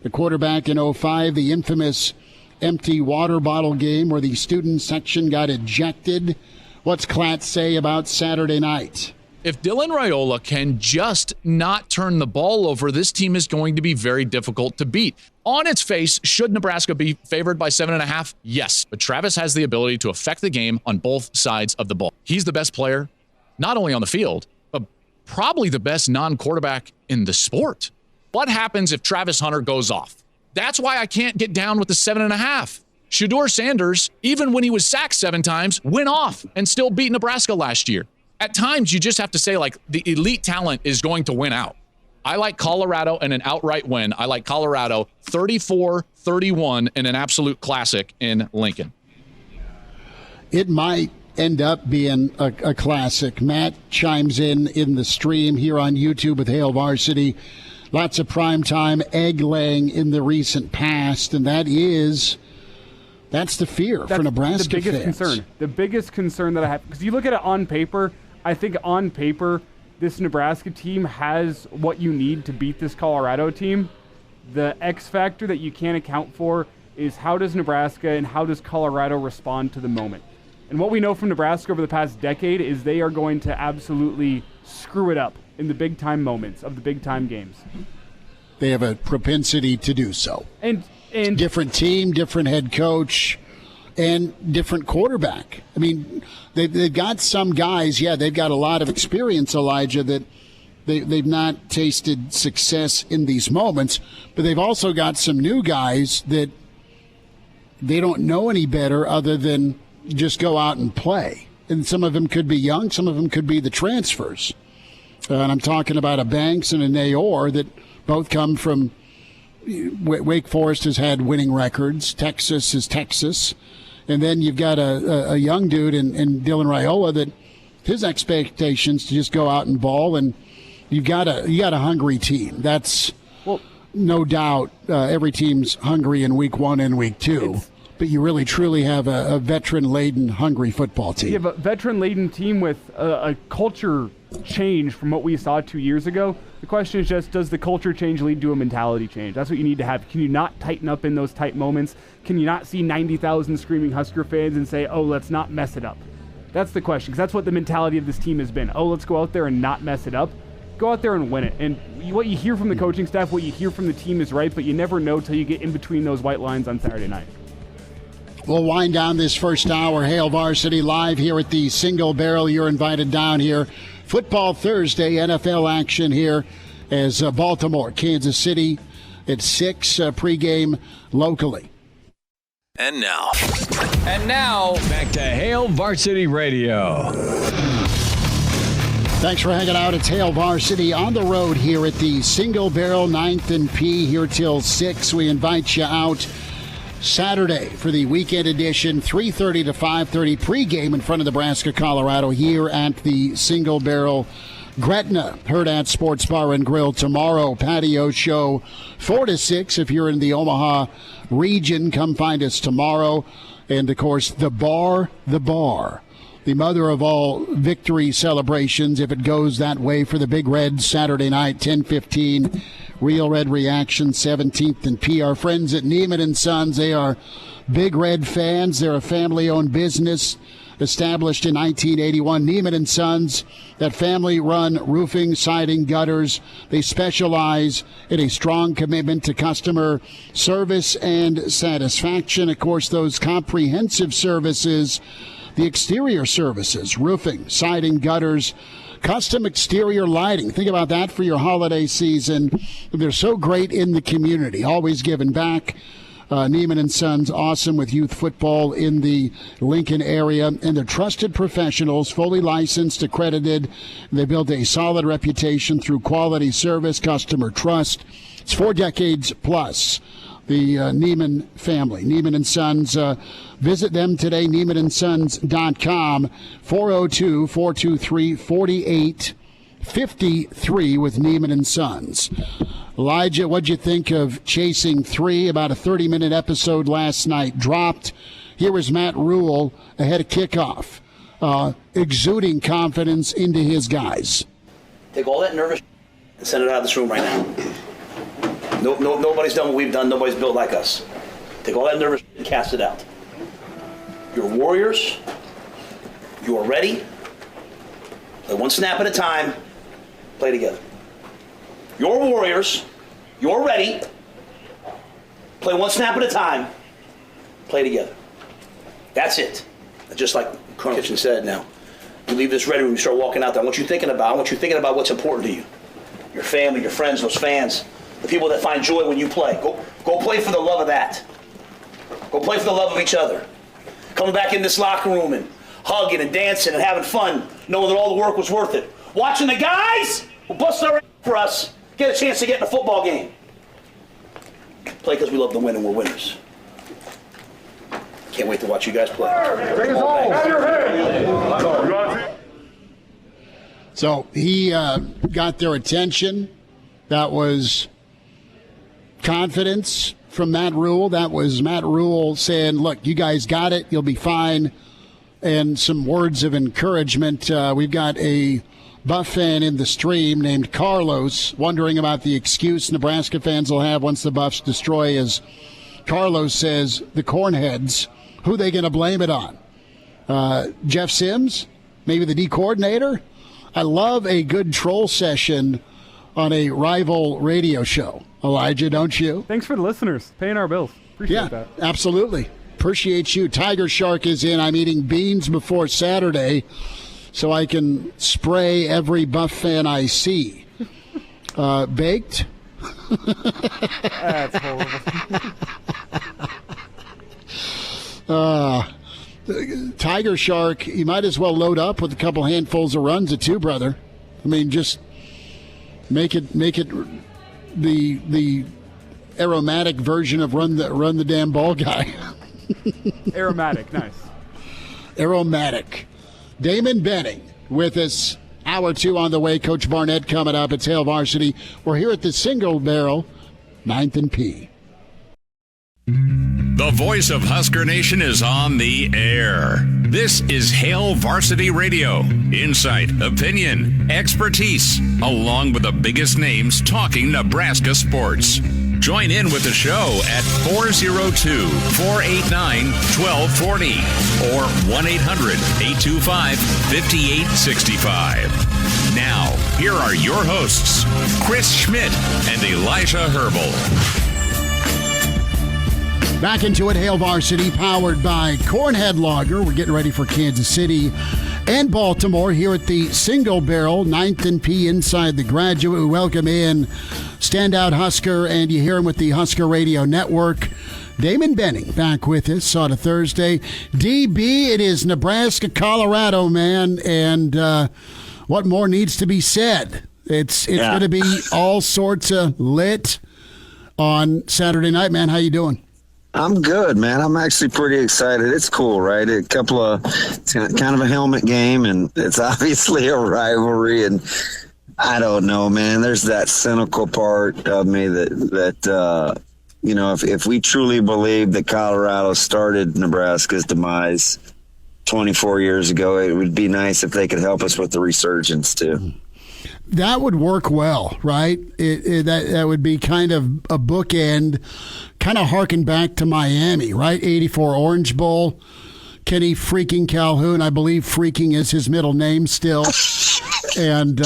B: the quarterback in 2005, the infamous empty water bottle game where the student section got ejected. What's Klatt say about Saturday night?
I: If Dylan Raiola can just not turn the ball over, this team is going to be very difficult to beat. On its face, should Nebraska be favored by 7.5? Yes, but Travis has the ability to affect the game on both sides of the ball. He's the best player, not only on the field, but probably the best non-quarterback in the sport. What happens if Travis Hunter goes off? That's why I can't get down with the 7.5. Shedeur Sanders, even when he was sacked 7 times, went off and still beat Nebraska last year. At times, you just have to say, like, the elite talent is going to win out. I like Colorado in an outright win. I like Colorado 34-31 in an absolute classic in Lincoln.
B: It might end up being a classic. Matt chimes in the stream here on YouTube with Hail Varsity. Lots of primetime egg laying in the recent past, and that's the fear for Nebraska
D: the biggest
B: fans.
D: Concern. The biggest concern that I have, because you look at it on paper, I think on paper, this Nebraska team has what you need to beat this Colorado team. The X factor that you can't account for is how does Nebraska and how does Colorado respond to the moment. And what we know from Nebraska over the past decade is they are going to absolutely screw it up in the big-time moments of the big-time games.
B: They have a propensity to do so.
D: And
B: different team, different head coach, and different quarterback. I mean, they've got some guys, they've got a lot of experience, Elijah, that they've not tasted success in these moments, but they've also got some new guys that they don't know any better other than just go out and play. And some of them could be young, some of them could be the transfers. And I'm talking about a Banks and a Nayor that both come from Wake Forest has had winning records. Texas is Texas. And then you've got a young dude in Dylan Raiola that his expectations to just go out and ball, and you got a hungry team. That's no doubt. Every team's hungry in week 1 and week 2, but you really truly have a veteran-laden, hungry football team.
D: You have a veteran-laden team with a culture change from what we saw 2 years ago. The question is just, does the culture change lead to a mentality change? That's what you need to have. Can you not tighten up in those tight moments? Can you not see 90,000 screaming Husker fans and say, oh, let's not mess it up? That's the question, because that's what the mentality of this team has been. Oh, let's go out there and not mess it up. Go out there and win it. And what you hear from the coaching staff, what you hear from the team is right, but you never know till you get in between those white lines on Saturday night.
B: We'll wind down this first hour. Hail Varsity live here at the Single Barrel. You're invited down here. Football Thursday, NFL action here as Baltimore, Kansas City at 6 pregame locally.
E: And now, back to Hail Varsity Radio.
B: Thanks for hanging out. It's Hail Varsity on the road here at the Single Barrel 9th and P here till 6. We invite you out Saturday for the weekend edition, 3:30 to 5:30 pregame in front of Nebraska-Colorado here at the Single Barrel Gretna Hurrdat Sports Bar and Grill. Tomorrow, patio show 4 to 6. If you're in the Omaha region, come find us tomorrow. And, of course, the bar, the mother of all victory celebrations, if it goes that way for the Big Red Saturday night, 10:15. Real Red Reaction, 17th and P. Our friends at Neiman & Sons, they are Big Red fans. They're a family-owned business established in 1981. Neiman & Sons, that family-run roofing, siding, gutters. They specialize in a strong commitment to customer service and satisfaction. Of course, those comprehensive services, the exterior services, roofing, siding, gutters, custom exterior lighting. Think about that for your holiday season. They're so great in the community, always giving back. Neiman and Sons, awesome with youth football in the Lincoln area, and they're trusted professionals, fully licensed, accredited. They built a solid reputation through quality service, customer trust. It's 4 decades plus. The Neiman family, Neiman and Sons. Visit them today, neimanandsons.com, 402-423-4853 with Neiman and Sons. Elijah, what'd you think of Chasing 3? About a 30-minute episode last night dropped. Here was Matt Rule ahead of kickoff, exuding confidence into his guys.
J: Take all that nervous and send it out of this room right now. Nobody's done what we've done. Nobody's built like us. Take all that nervous and cast it out. You're warriors. You are ready. Play one snap at a time. Play together. You're warriors. You're ready. Play one snap at a time. Play together. That's it. Just like Colonel Kitchen said now. You leave this ready room, you start walking out there. I want you thinking about what's important to you. Your family, your friends, those fans. The people that find joy when you play. Go play for the love of that. Go play for the love of each other. Coming back in this locker room and hugging and dancing and having fun, knowing that all the work was worth it. Watching the guys who bust their ass for us get a chance to get in a football game. Play because we love to win and we're winners. Can't wait to watch you guys play.
B: So he got their attention. That was confidence from Matt Rule. That was Matt Rule saying, look, you guys got it. You'll be fine. And some words of encouragement. We've got a Buff fan in the stream named Carlos wondering about the excuse Nebraska fans will have once the Buffs destroy, as Carlos says, the Cornheads. Who are they going to blame it on? Jeff Sims? Maybe the D coordinator? I love a good troll session on a rival radio show. Elijah, don't you?
D: Thanks for the listeners. Paying our bills. Appreciate that.
B: Absolutely. Appreciate you. Tiger Shark is in. I'm eating beans before Saturday so I can spray every Buff fan I see. Baked?
D: That's horrible.
B: Tiger Shark, you might as well load up with a couple handfuls of runs at 2, brother. I mean, just make it the aromatic version of run the damn ball guy.
D: Aromatic, nice.
B: Aromatic. Damon Benning with us. Hour 2 on the way. Coach Barnett coming up. It's Hail Varsity. We're here at the Single Barrel, 9th and P.
A: The voice of Husker Nation is on the air. This is Hail Varsity Radio. Insight, opinion, expertise, along with the biggest names talking Nebraska sports. Join in with the show at 402-489-1240 or 1-800-825-5865. Now, here are your hosts, Chris Schmidt and Elijah Herbel.
B: Back into it, Hail Varsity, powered by Cornhead Lager. We're getting ready for Kansas City and Baltimore here at the Single Barrel, 9th and P inside the Graduate. We welcome in standout Husker, and you hear him with the Husker Radio Network. Damon Benning back with us on a Thursday. DB, it is Nebraska-Colorado, man, and what more needs to be said? It's going to be all sorts of lit on Saturday night, man. How you doing?
H: I'm good, man. I'm actually pretty excited. It's cool, right? It's kind of a helmet game, and it's obviously a rivalry. And I don't know, man. There's that cynical part of me that if we truly believe that Colorado started Nebraska's demise 24 years ago, it would be nice if they could help us with the resurgence too.
B: That would work well, right? That would be kind of a bookend, kind of harken back to Miami, right? 84 Orange Bowl. Kenny freaking Calhoun, I believe freaking is his middle name still. And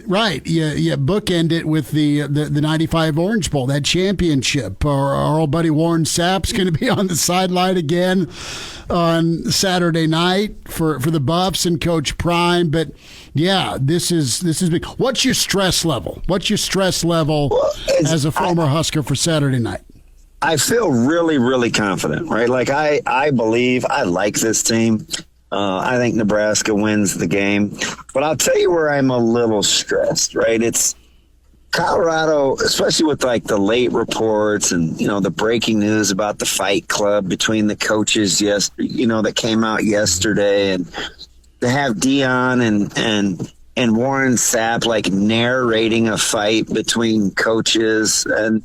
B: right, you bookend it with the 95 Orange Bowl, that championship. Our old buddy Warren Sapp's going to be on the sideline again on Saturday night for the Buffs and Coach Prime. But yeah, this is big. What's your stress level? As a former Husker for Saturday night?
H: I feel really, really confident, right? Like I believe I like this team. I think Nebraska wins the game, but I'll tell you where I'm a little stressed, right? It's Colorado, especially with like the late reports and, the breaking news about the fight club between the coaches, that came out yesterday, and to have Dion and Warren Sapp like narrating a fight between coaches and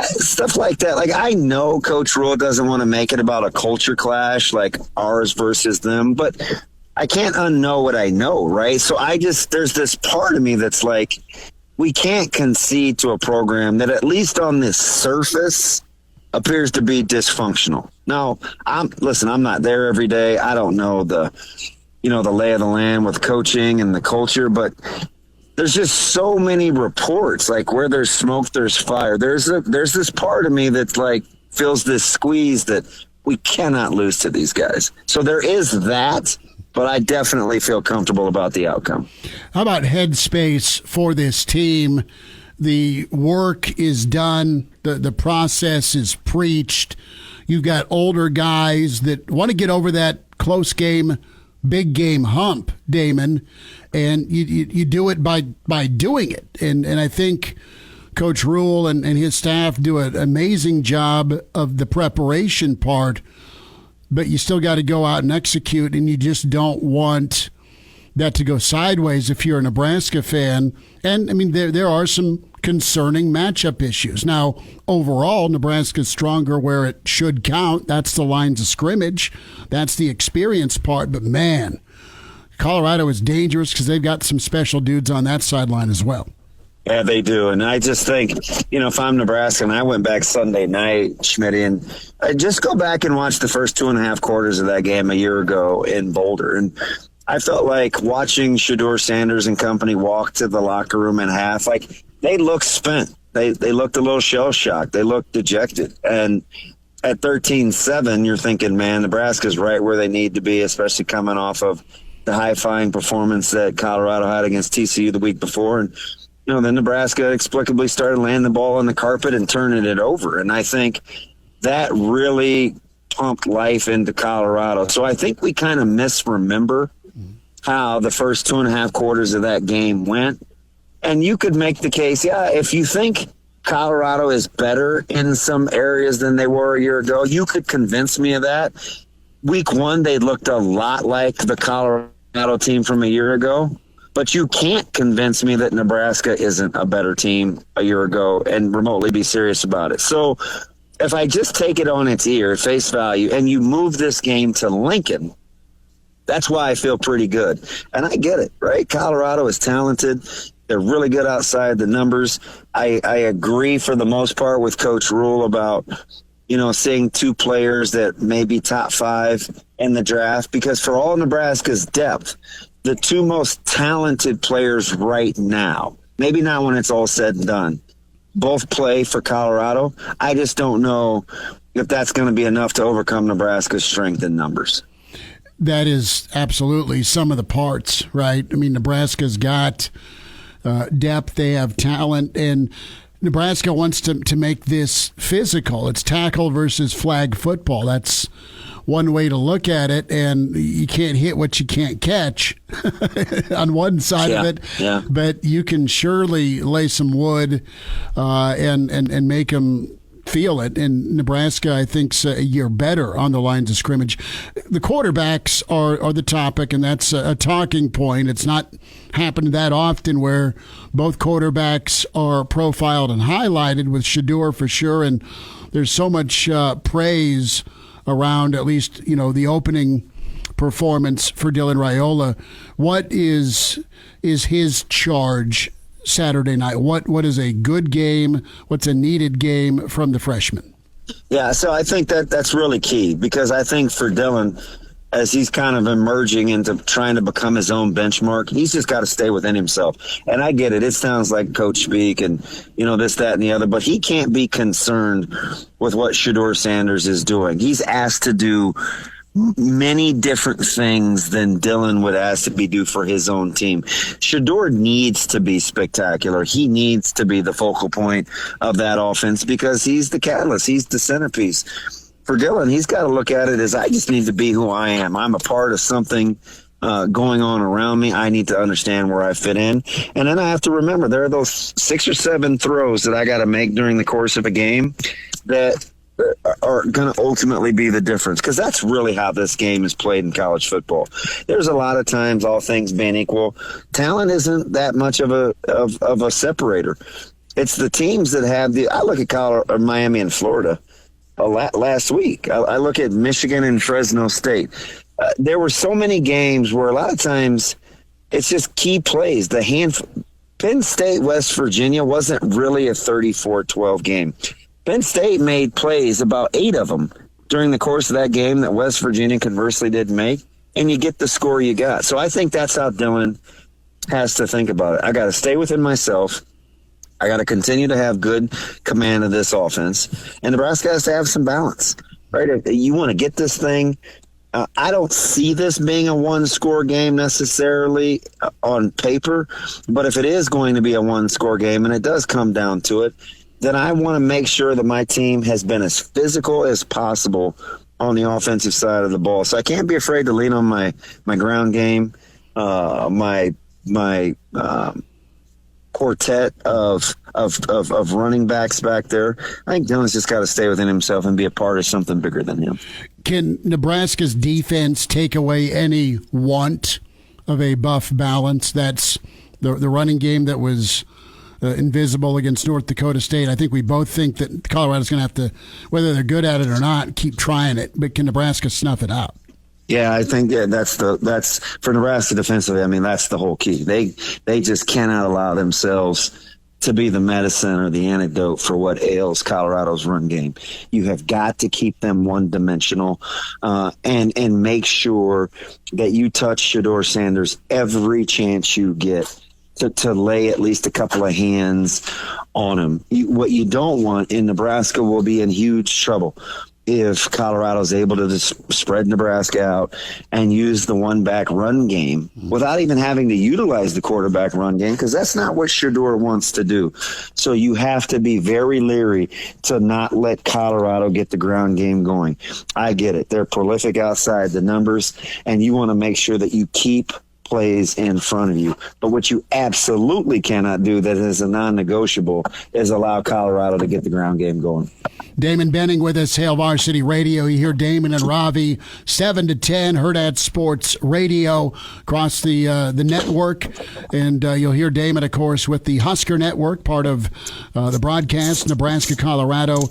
H: stuff like that. Like, I know Coach Rule doesn't want to make it about a culture clash like ours versus them, but I can't unknow what I know, right? So there's this part of me that's like, we can't concede to a program that, at least on this surface, appears to be dysfunctional. Now, I'm not there every day. I don't know the lay of the land with coaching and the culture, but there's just so many reports, like where there's smoke, there's fire. There's this part of me that's like feels this squeeze that we cannot lose to these guys. So there is that, but I definitely feel comfortable about the outcome.
B: How about headspace for this team? The work is done. The process is preached. You've got older guys that want to get over that close game, big game hump, Damon, and you do it by doing it. And I think Coach Rule and his staff do an amazing job of the preparation part, but you still got to go out and execute, and you just don't want that to go sideways if you're a Nebraska fan. And, I mean, there are some concerning matchup issues. Now, overall, Nebraska's stronger where it should count. That's the lines of scrimmage. That's the experience part. But, man, Colorado is dangerous because they've got some special dudes on that sideline as well.
H: Yeah, they do. And I just think, if I'm Nebraska, and I went back Sunday night, Schmidt, and I just go back and watch the first 2.5 quarters of that game a year ago in Boulder. And I felt like watching Shedeur Sanders and company walk to the locker room in half, like they looked spent. They looked a little shell-shocked. They looked dejected. And at 13-7, you're thinking, man, Nebraska's right where they need to be, especially coming off of the high-flying performance that Colorado had against TCU the week before. And then Nebraska inexplicably started landing the ball on the carpet and turning it over. And I think that really pumped life into Colorado. So I think we kind of misremember how the first 2.5 quarters of that game went. And you could make the case, if you think Colorado is better in some areas than they were a year ago, you could convince me of that. Week 1, they looked a lot like the Colorado team from a year ago. But you can't convince me that Nebraska isn't a better team a year ago and remotely be serious about it. So if I just take it on its ear, face value, and you move this game to Lincoln, that's why I feel pretty good. And I get it, right? Colorado is talented. They're really good outside the numbers. I agree for the most part with Coach Rule about, seeing 2 players that may be top 5 in the draft, because for all Nebraska's depth, the 2 most talented players right now, maybe not when it's all said and done, both play for Colorado. I just don't know if that's going to be enough to overcome Nebraska's strength in numbers.
B: That is absolutely some of the parts, right? I mean, Nebraska's got depth, they have talent, and Nebraska wants to make this physical. It's tackle versus flag football. That's one way to look at it, and you can't hit what you can't catch on one side of it. Yeah. But you can surely lay some wood and make them feel it. And Nebraska, I think, is a year better on the lines of scrimmage. The quarterbacks are the topic, and that's a talking point. It's not happened that often where both quarterbacks are profiled and highlighted, with Shedeur for sure, and there's so much praise around at least, the opening performance for Dylan Raiola. What is his charge Saturday night? What is a good game? What's a needed game from the freshman?
H: Yeah, so I think that's really key, because I think for Dylan, as he's kind of emerging into trying to become his own benchmark, he's just got to stay within himself. And I get it. It sounds like coach speak and, this, that, and the other, but he can't be concerned with what Shedeur Sanders is doing. He's asked to do many different things than Dylan would ask to be do for his own team. Shedeur needs to be spectacular. He needs to be the focal point of that offense because he's the catalyst. He's the centerpiece. For Dylan, he's got to look at it as I just need to be who I am. I'm a part of something going on around me. I need to understand where I fit in. And then I have to remember there are those 6 or 7 throws that I got to make during the course of a game that are going to ultimately be the difference, because that's really how this game is played in college football. There's a lot of times, all things being equal, talent isn't that much of a separator. It's the teams that have I look at Colorado, Miami and Florida last week. I look at Michigan and Fresno State. There were so many games where a lot of times it's just key plays. Penn State, West Virginia wasn't really a 34-12 game. Penn State made plays, about 8 of them, during the course of that game that West Virginia conversely didn't make, and you get the score you got. So I think that's how Dylan has to think about it. I got to stay within myself. I got to continue to have good command of this offense, and Nebraska has to have some balance, right? If you want to get this thing, I don't see this being a 1-score game necessarily on paper, but if it is going to be a 1-score game, and it does come down to it, then I want to make sure that my team has been as physical as possible on the offensive side of the ball. So I can't be afraid to lean on my ground game, my quartet of running backs back there. I think Dylan's just got to stay within himself and be a part of something bigger than him.
B: Can Nebraska's defense take away any want of a buff balance? That's the running game that was invisible against North Dakota State. I think we both think that Colorado's going to have to, whether they're good at it or not, keep trying it. But can Nebraska snuff it out?
H: Yeah, I think that's for Nebraska defensively. I mean, that's the whole key. They just cannot allow themselves to be the medicine or the antidote for what ails Colorado's run game. You have got to keep them one-dimensional and make sure that you touch Shedeur Sanders every chance you get to lay at least a couple of hands on him. What you don't want in Nebraska will be in huge trouble if Colorado is able to just spread Nebraska out and use the one-back run game without even having to utilize the quarterback run game, because that's not what Shedeur wants to do. So you have to be very leery to not let Colorado get the ground game going. I get it. They're prolific outside the numbers, and you want to make sure that you keep plays in front of you. But what you absolutely cannot do, that is a non-negotiable, is allow Colorado to get the ground game going.
B: Damon Benning with us, Hail Varsity Radio. You hear Damon and Ravi 7 to 10, Hurrdat Sports Radio across the network. And you'll hear Damon, of course, with the Husker Network, part of the broadcast, Nebraska-Colorado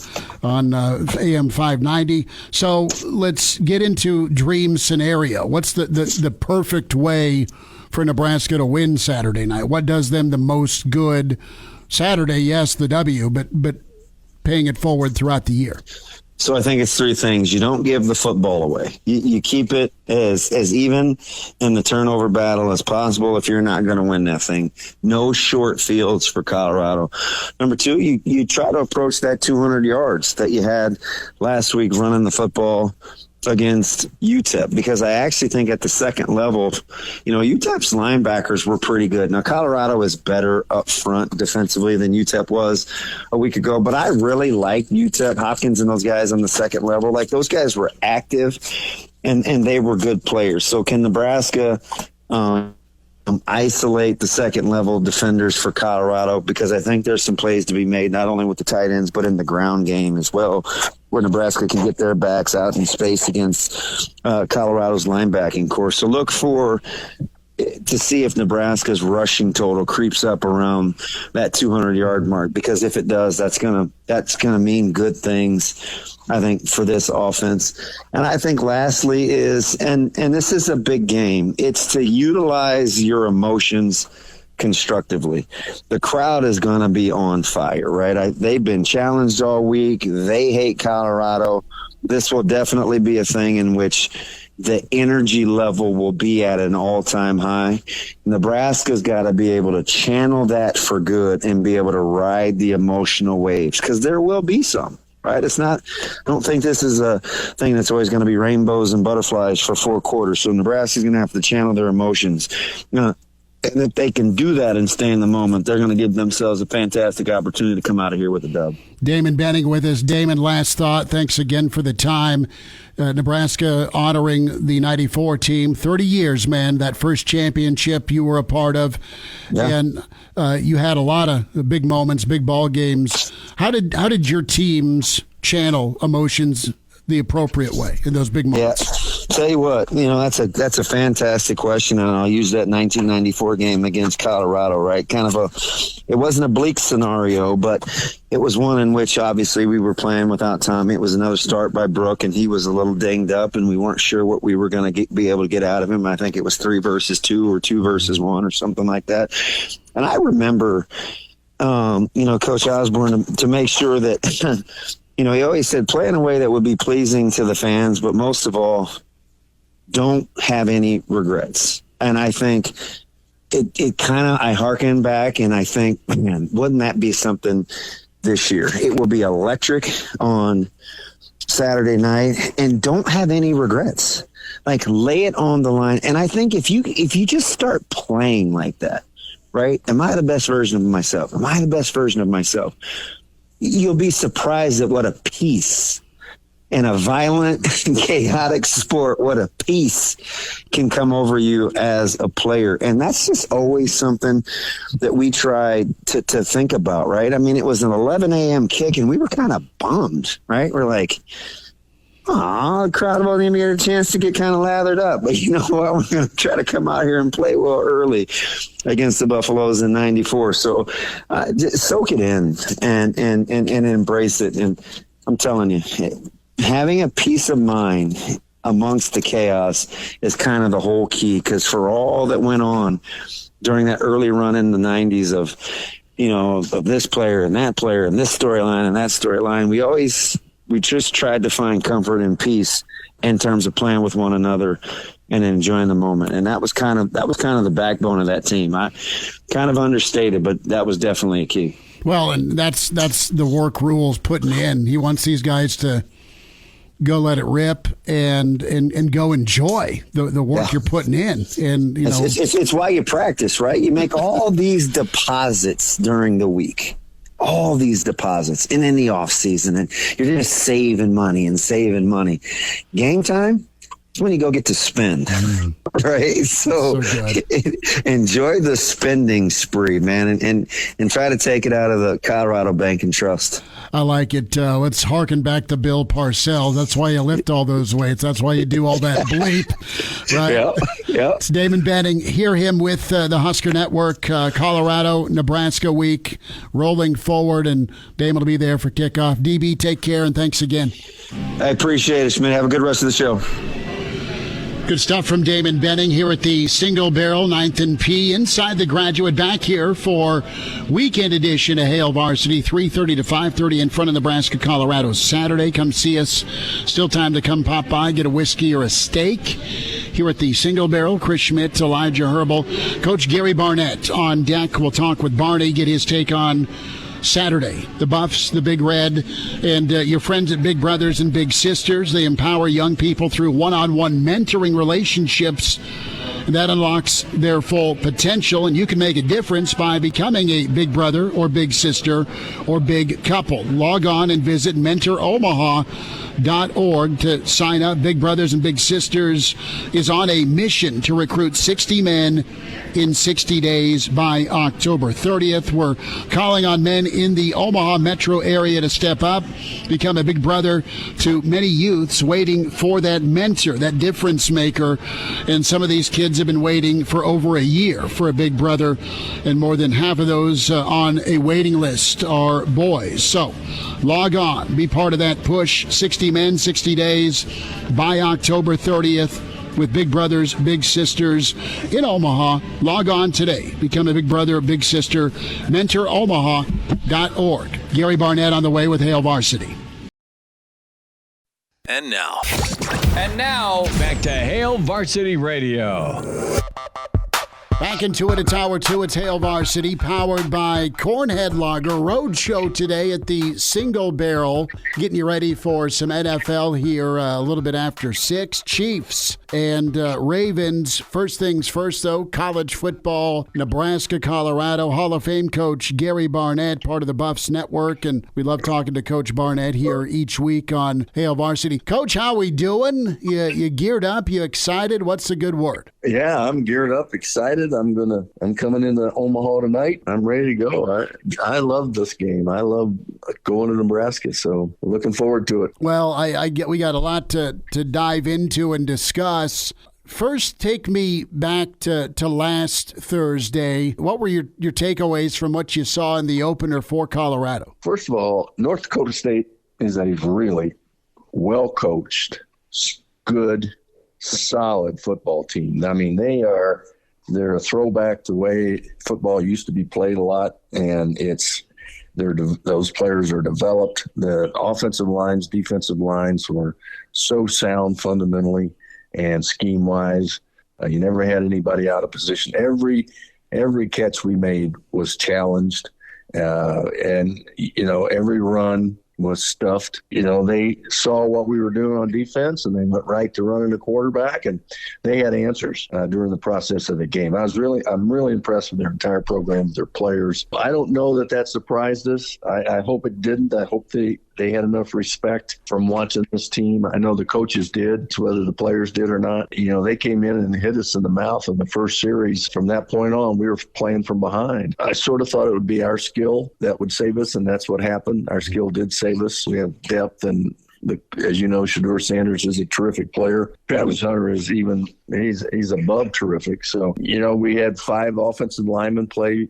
B: on AM 590. So let's get into dream scenario. What's the perfect way for Nebraska to win Saturday night? What does them the most good? Saturday, yes, the W, but paying it forward throughout the year.
H: So I think it's 3 things. You don't give the football away. You keep it as even in the turnover battle as possible if you're not going to win that thing. No short fields for Colorado. Number 2, you try to approach that 200 yards that you had last week running the football against UTEP, because I actually think at the second level, UTEP's linebackers were pretty good. Now, Colorado is better up front defensively than UTEP was a week ago, but I really like UTEP, Hopkins and those guys on the second level. Like, those guys were active and they were good players. So can Nebraska isolate the second level defenders for Colorado? Because I think there's some plays to be made, not only with the tight ends, but in the ground game as well, where Nebraska can get their backs out in space against Colorado's linebacking core. So look to see if Nebraska's rushing total creeps up around that 200-yard mark, because if it does, that's gonna mean good things, I think, for this offense. And I think lastly is, and this is a big game, it's to utilize your emotions constructively. The crowd is going to be on fire, right? They've been challenged all week. They hate Colorado. This will definitely be a thing in which the energy level will be at an all-time high. Nebraska's got to be able to channel that for good and be able to ride the emotional waves, because there will be some. right? It's not, I don't think this is a thing that's always going to be rainbows and butterflies for 4 quarters. So Nebraska's going to have to channel their emotions. And if they can do that and stay in the moment, they're going to give themselves a fantastic opportunity to come out of here with a dub.
B: Damon Benning with us. Damon, last thought. Thanks again for the time. Nebraska honoring the 94 team. 30 years, man. That first championship you were a part of. Yeah. And you had a lot of big moments, big ball games. How did your teams channel emotions the appropriate way in those big moments?
H: Yeah. Tell you what, that's a fantastic question, and I'll use that 1994 game against Colorado, right? It wasn't a bleak scenario, but it was one in which obviously we were playing without Tommy. It was another start by Brooke, and he was a little dinged up, and we weren't sure what we were going to be able to get out of him. I think it was 3 versus 2 or 2 versus 1 or something like that. And I remember, Coach Osborne to make sure that, he always said play in a way that would be pleasing to the fans, but most of all, don't have any regrets. And I think I hearken back and I think, man, wouldn't that be something this year? It will be electric on Saturday night, and don't have any regrets. Like, lay it on the line. And I think if you just start playing like that, right? Am I the best version of myself? Am I the best version of myself? You'll be surprised at what a peace in a violent, chaotic sport, what a peace can come over you as a player. And that's just always something that we try to think about, right? I mean, it was an 11 a.m. kick, and we were kind of bummed, right? We're like, the crowd won't even get a chance to get kind of lathered up. But you know what? We're going to try to come out here and play well early against the Buffaloes in 94. So just soak it in and embrace it. And I'm telling you, having a peace of mind amongst the chaos is kind of the whole key, because for all that went on during that early run in the 90s of this player and that player and this storyline and that storyline, we just tried to find comfort and peace in terms of playing with one another and enjoying the moment. And that was kind of the backbone of that team. I kind of understated, but that was definitely a key.
B: Well, and that's the work rules putting in. He wants these guys to go let it rip and go enjoy the work you're putting in. And
H: it's why you practice, right? You make all these deposits during the week, all these deposits, and in the off season, and you're just saving money. Game time is when you go get to spend, right? So enjoy the spending spree, man, and try to take it out of the Colorado Bank and Trust.
B: I like it. Let's harken back to Bill Parcells. That's why you lift all those weights. That's why you do all that bleep, right?
H: Yeah.
B: It's Damon Benning. Hear him with the Husker Network, Colorado, Nebraska week, rolling forward, and Damon will be there for kickoff. DB, take care, and thanks again.
H: I appreciate it, Schmidt. Have a good rest of the show.
B: Good stuff from Damon Benning here at the Single Barrel 9th and P inside the Graduate, back here for weekend edition of Hail Varsity, 3:30 to 5:30 in front of Nebraska-Colorado Saturday. Come see us. Still time to come pop by, get a whiskey or a steak here at the Single Barrel. Chris Schmidt, Elijah Herbel, Coach Gary Barnett on deck. We'll talk with Barney, get his take on Saturday, the Buffs, the Big Red, and your friends at Big Brothers and Big Sisters. They empower young people through one-on-one mentoring relationships. That unlocks their full potential, and you can make a difference by becoming a big brother or big sister or big couple. Log on and visit mentoromaha.org to sign up. Big Brothers and Big Sisters is on a mission to recruit 60 men in 60 days by October 30th. We're calling on men in the Omaha metro area to step up, become a big brother to many youths waiting for that mentor, that difference maker. And some of these kids have been waiting for over a year for a big brother, and more than half of those on a waiting list are boys. So log on, be part of that push. 60 men, 60 days by October 30th with Big Brothers, Big Sisters in Omaha. Log on today. Become a big brother, big sister. mentoromaha.org. Gary Barnett on the way with Hail Varsity.
E: And now, back to Hail Varsity Radio.
B: Back into it. It's Hour 2. It's Hail Varsity, powered by Cornhead Lager. Roadshow today at the Single Barrel. Getting you ready for some NFL here a little bit after 6. Chiefs and Ravens. First things first, though, college football. Nebraska-Colorado. Hall of Fame coach Gary Barnett, part of the Buffs Network. And we love talking to Coach Barnett here each week on Hail Varsity. Coach, how we doing? You geared up? You excited? What's the good word?
K: Yeah, I'm geared up, excited. I'm coming into Omaha tonight. I'm ready to go. I love this game. I love going to Nebraska, so looking forward to it.
B: Well, we got a lot to dive into and discuss. First, take me back to last Thursday. What were your takeaways from what you saw in the opener for Colorado?
K: First of all, North Dakota State is a really well-coached, good, solid football team. I mean, they're a throwback to the way football used to be played a lot, and those players are developed. The offensive lines, defensive lines were so sound fundamentally and scheme-wise. You never had anybody out of position. Every catch we made was challenged, and every run was stuffed. They saw what we were doing on defense, and they went right to running the quarterback, and they had answers during the process of the game. I'm really impressed with their entire program, their players. I don't know that surprised us. I hope it didn't. I hope they had enough respect from watching this team. I know the coaches did, whether the players did or not. They came in and hit us in the mouth in the first series. From that point on, we were playing from behind. I sort of thought it would be our skill that would save us, and that's what happened. Our skill did save us. We have depth, and as you know, Shedeur Sanders is a terrific player. Travis Hunter is he's above terrific. So, we had 5 offensive linemen play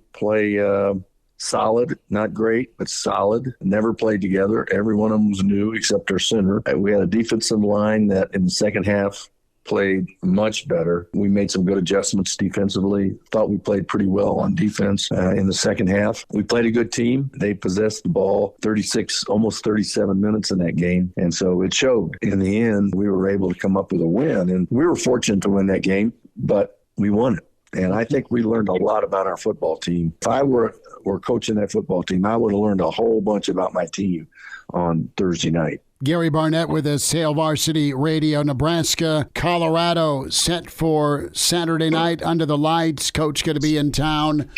K: solid, not great, but solid. Never played together. Every one of them was new except our center. We had a defensive line that in the second half played much better. We made some good adjustments defensively. Thought we played pretty well on defense in the second half. We played a good team. They possessed the ball 36, almost 37 minutes in that game. And so it showed. In the end, we were able to come up with a win. And we were fortunate to win that game, but we won it. And I think we learned a lot about our football team. If I were coaching that football team, I would have learned a whole bunch about my team on Thursday night.
B: Gary Barnett with us, Hail Varsity Radio. Nebraska, Colorado set for Saturday night under the lights. Coach going to be in town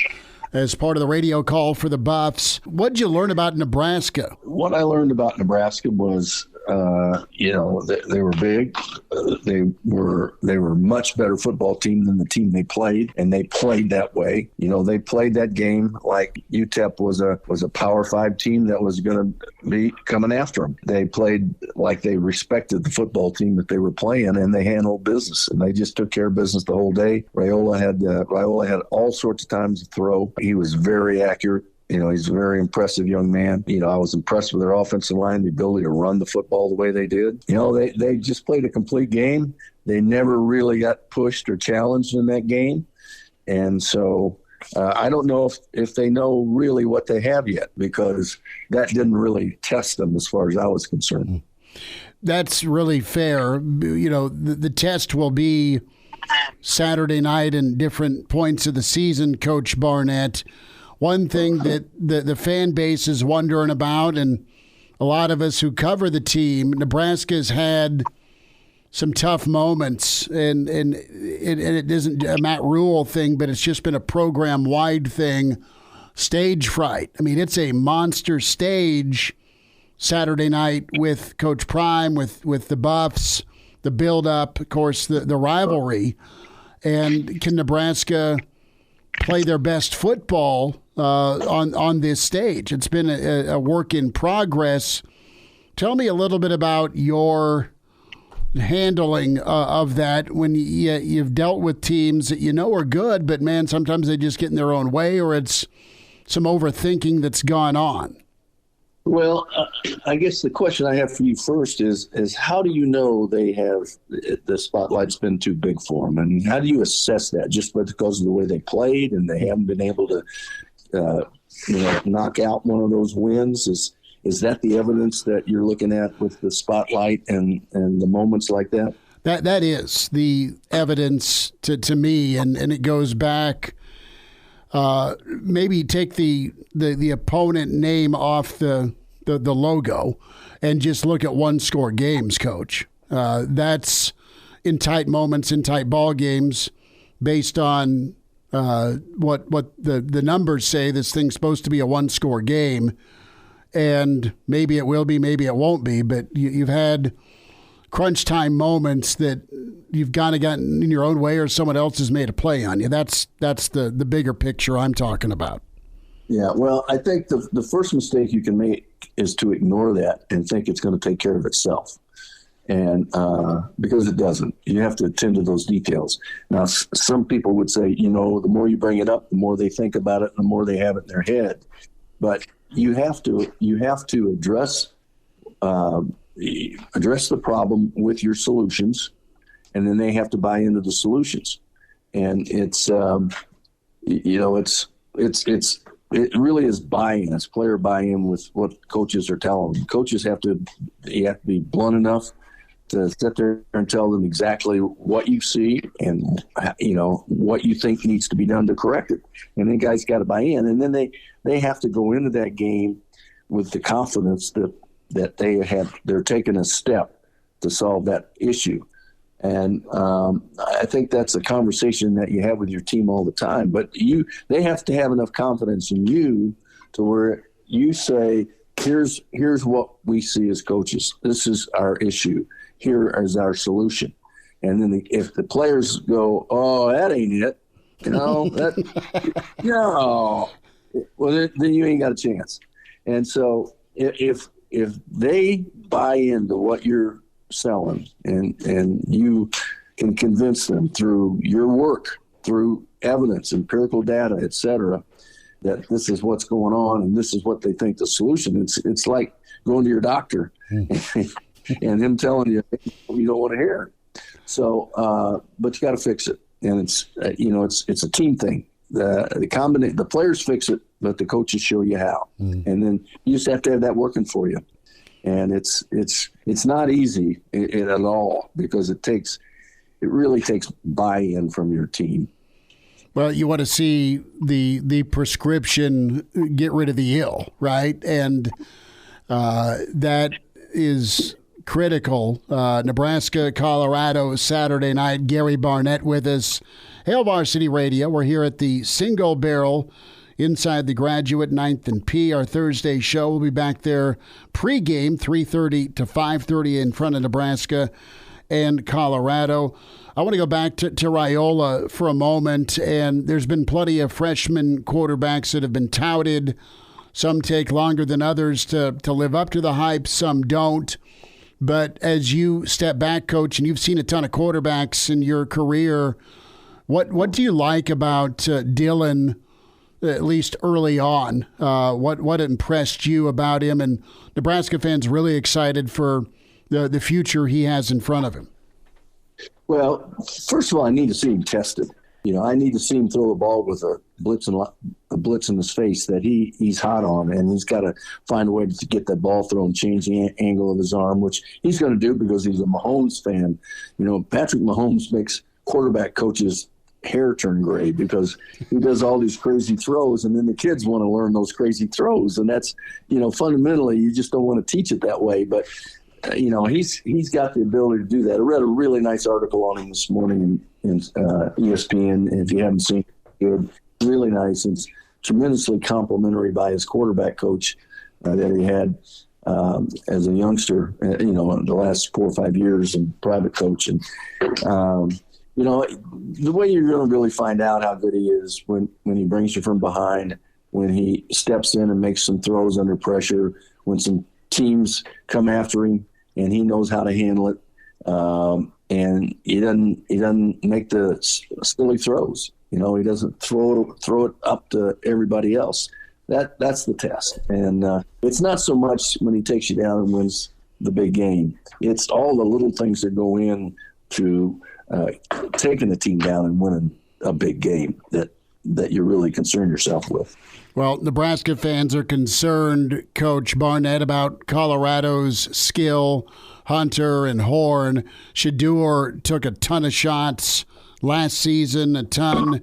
B: as part of the radio call for the Buffs. What did you learn about Nebraska?
K: What I learned about Nebraska was, they were big. They were a much better football team than the team they played, and they played that way. They played that game like UTEP was a Power 5 team that was going to be coming after them. They played like they respected the football team that they were playing, and they handled business, and they just took care of business the whole day. Raiola had all sorts of times to throw. He was very accurate. He's a very impressive young man. I was impressed with their offensive line, the ability to run the football the way they did. They just played a complete game. They never really got pushed or challenged in that game. And so I don't know if they know really what they have yet, because that didn't really test them as far as I was concerned.
B: That's really fair. The test will be Saturday night and different points of the season, Coach Barnett. One thing that the fan base is wondering about, and a lot of us who cover the team, Nebraska's had some tough moments, and it isn't a Matt Rule thing, but it's just been a program-wide thing, stage fright. I mean, it's a monster stage Saturday night with Coach Prime, with the Buffs, the build-up, of course, the rivalry. And can Nebraska play their best football on this stage? It's been a work in progress. Tell me a little bit about your handling of that when you've dealt with teams that are good, but man, sometimes they just get in their own way, or it's some overthinking that's gone on.
K: Well, I guess the question I have for you first is how do you know they have the spotlight's been too big for them? And how do you assess that? Just because of the way they played and they haven't been able to, knock out one of those wins? Is that the evidence that you're looking at with the spotlight and the moments like that?
B: That is the evidence to me, and it goes back. Maybe take the opponent name off the logo and just look at one-score games, Coach. That's in tight moments, in tight ball games, based on what the numbers say. This thing's supposed to be a one-score game, and maybe it will be, maybe it won't be. But you've had crunch time moments that you've kind of gotten in your own way, or someone else has made a play on you. That's the bigger picture I'm talking about.
K: Yeah, well, I think the first mistake you can make is to ignore that and think it's going to take care of itself. And because it doesn't, you have to attend to those details. Now, some people would say, the more you bring it up, the more they think about it, the more they have it in their head. But you have to address the problem with your solutions, and then they have to buy into the solutions. And it really is buy-in. It's player buy-in with what coaches are telling them. Coaches you have to be blunt enough to sit there and tell them exactly what you see and what you think needs to be done to correct it. And then guys got to buy in, and then they have to go into that game with the confidence that they're taking a step to solve that issue. And I think that's a conversation that you have with your team all the time. But they have to have enough confidence in you to where you say, here's what we see as coaches. This is our issue. Here is our solution. And then if the players go, oh, that ain't it, no, well, then you ain't got a chance. And so if they buy into what you're selling and you can convince them through your work, through evidence, empirical data, et cetera, that this is what's going on and this is what they think the solution is. It's like going to your doctor and him telling you you don't want to hear. So, but you got to fix it, and it's a team thing. The players fix it, but the coaches show you how, and then you just have to have that working for you. And it's not easy at all, because it really takes buy-in from your team.
B: Well, you want to see the prescription get rid of the ill, right? And that is critical. Nebraska-Colorado Saturday night. Gary Barnett with us. Hail Varsity Radio. We're here at the Single Barrel inside the Graduate 9th and P. Our Thursday show. We'll be back there pregame 3:30 to 5:30 in front of Nebraska and Colorado. I want to go back to Raiola for a moment, and there's been plenty of freshman quarterbacks that have been touted. Some take longer than others to live up to the hype. Some don't. But as you step back, Coach, and you've seen a ton of quarterbacks in your career, what do you like about Dylan, at least early on? What impressed you about him? And Nebraska fans really excited for the future he has in front of him.
K: Well, first of all, I need to see him tested. I need to see him throw the ball with a blitz in his face that he's hot on, and he's got to find a way to get that ball thrown, change the angle of his arm, which he's going to do because he's a Mahomes fan. Patrick Mahomes makes quarterback coaches' hair turn gray because he does all these crazy throws, and then the kids want to learn those crazy throws, and that's fundamentally you just don't want to teach it that way, but. He's got the ability to do that. I read a really nice article on him this morning in ESPN, and if you haven't seen it, good, really nice. It's tremendously complimentary by his quarterback coach that he had as a youngster, in the last 4 or 5 years, and private coach. And, the way you're going to really find out how good he is when he brings you from behind, when he steps in and makes some throws under pressure, when some teams come after him and he knows how to handle it, and he doesn't make the silly throws. He doesn't throw it up to everybody else. That's the test, and it's not so much when he takes you down and wins the big game. It's all the little things that go in to taking the team down and winning a big game that that you really concern yourself with.
B: Well, Nebraska fans are concerned, Coach Barnett, about Colorado's skill. Hunter and Horn. Shedeur took a ton of shots last season, a ton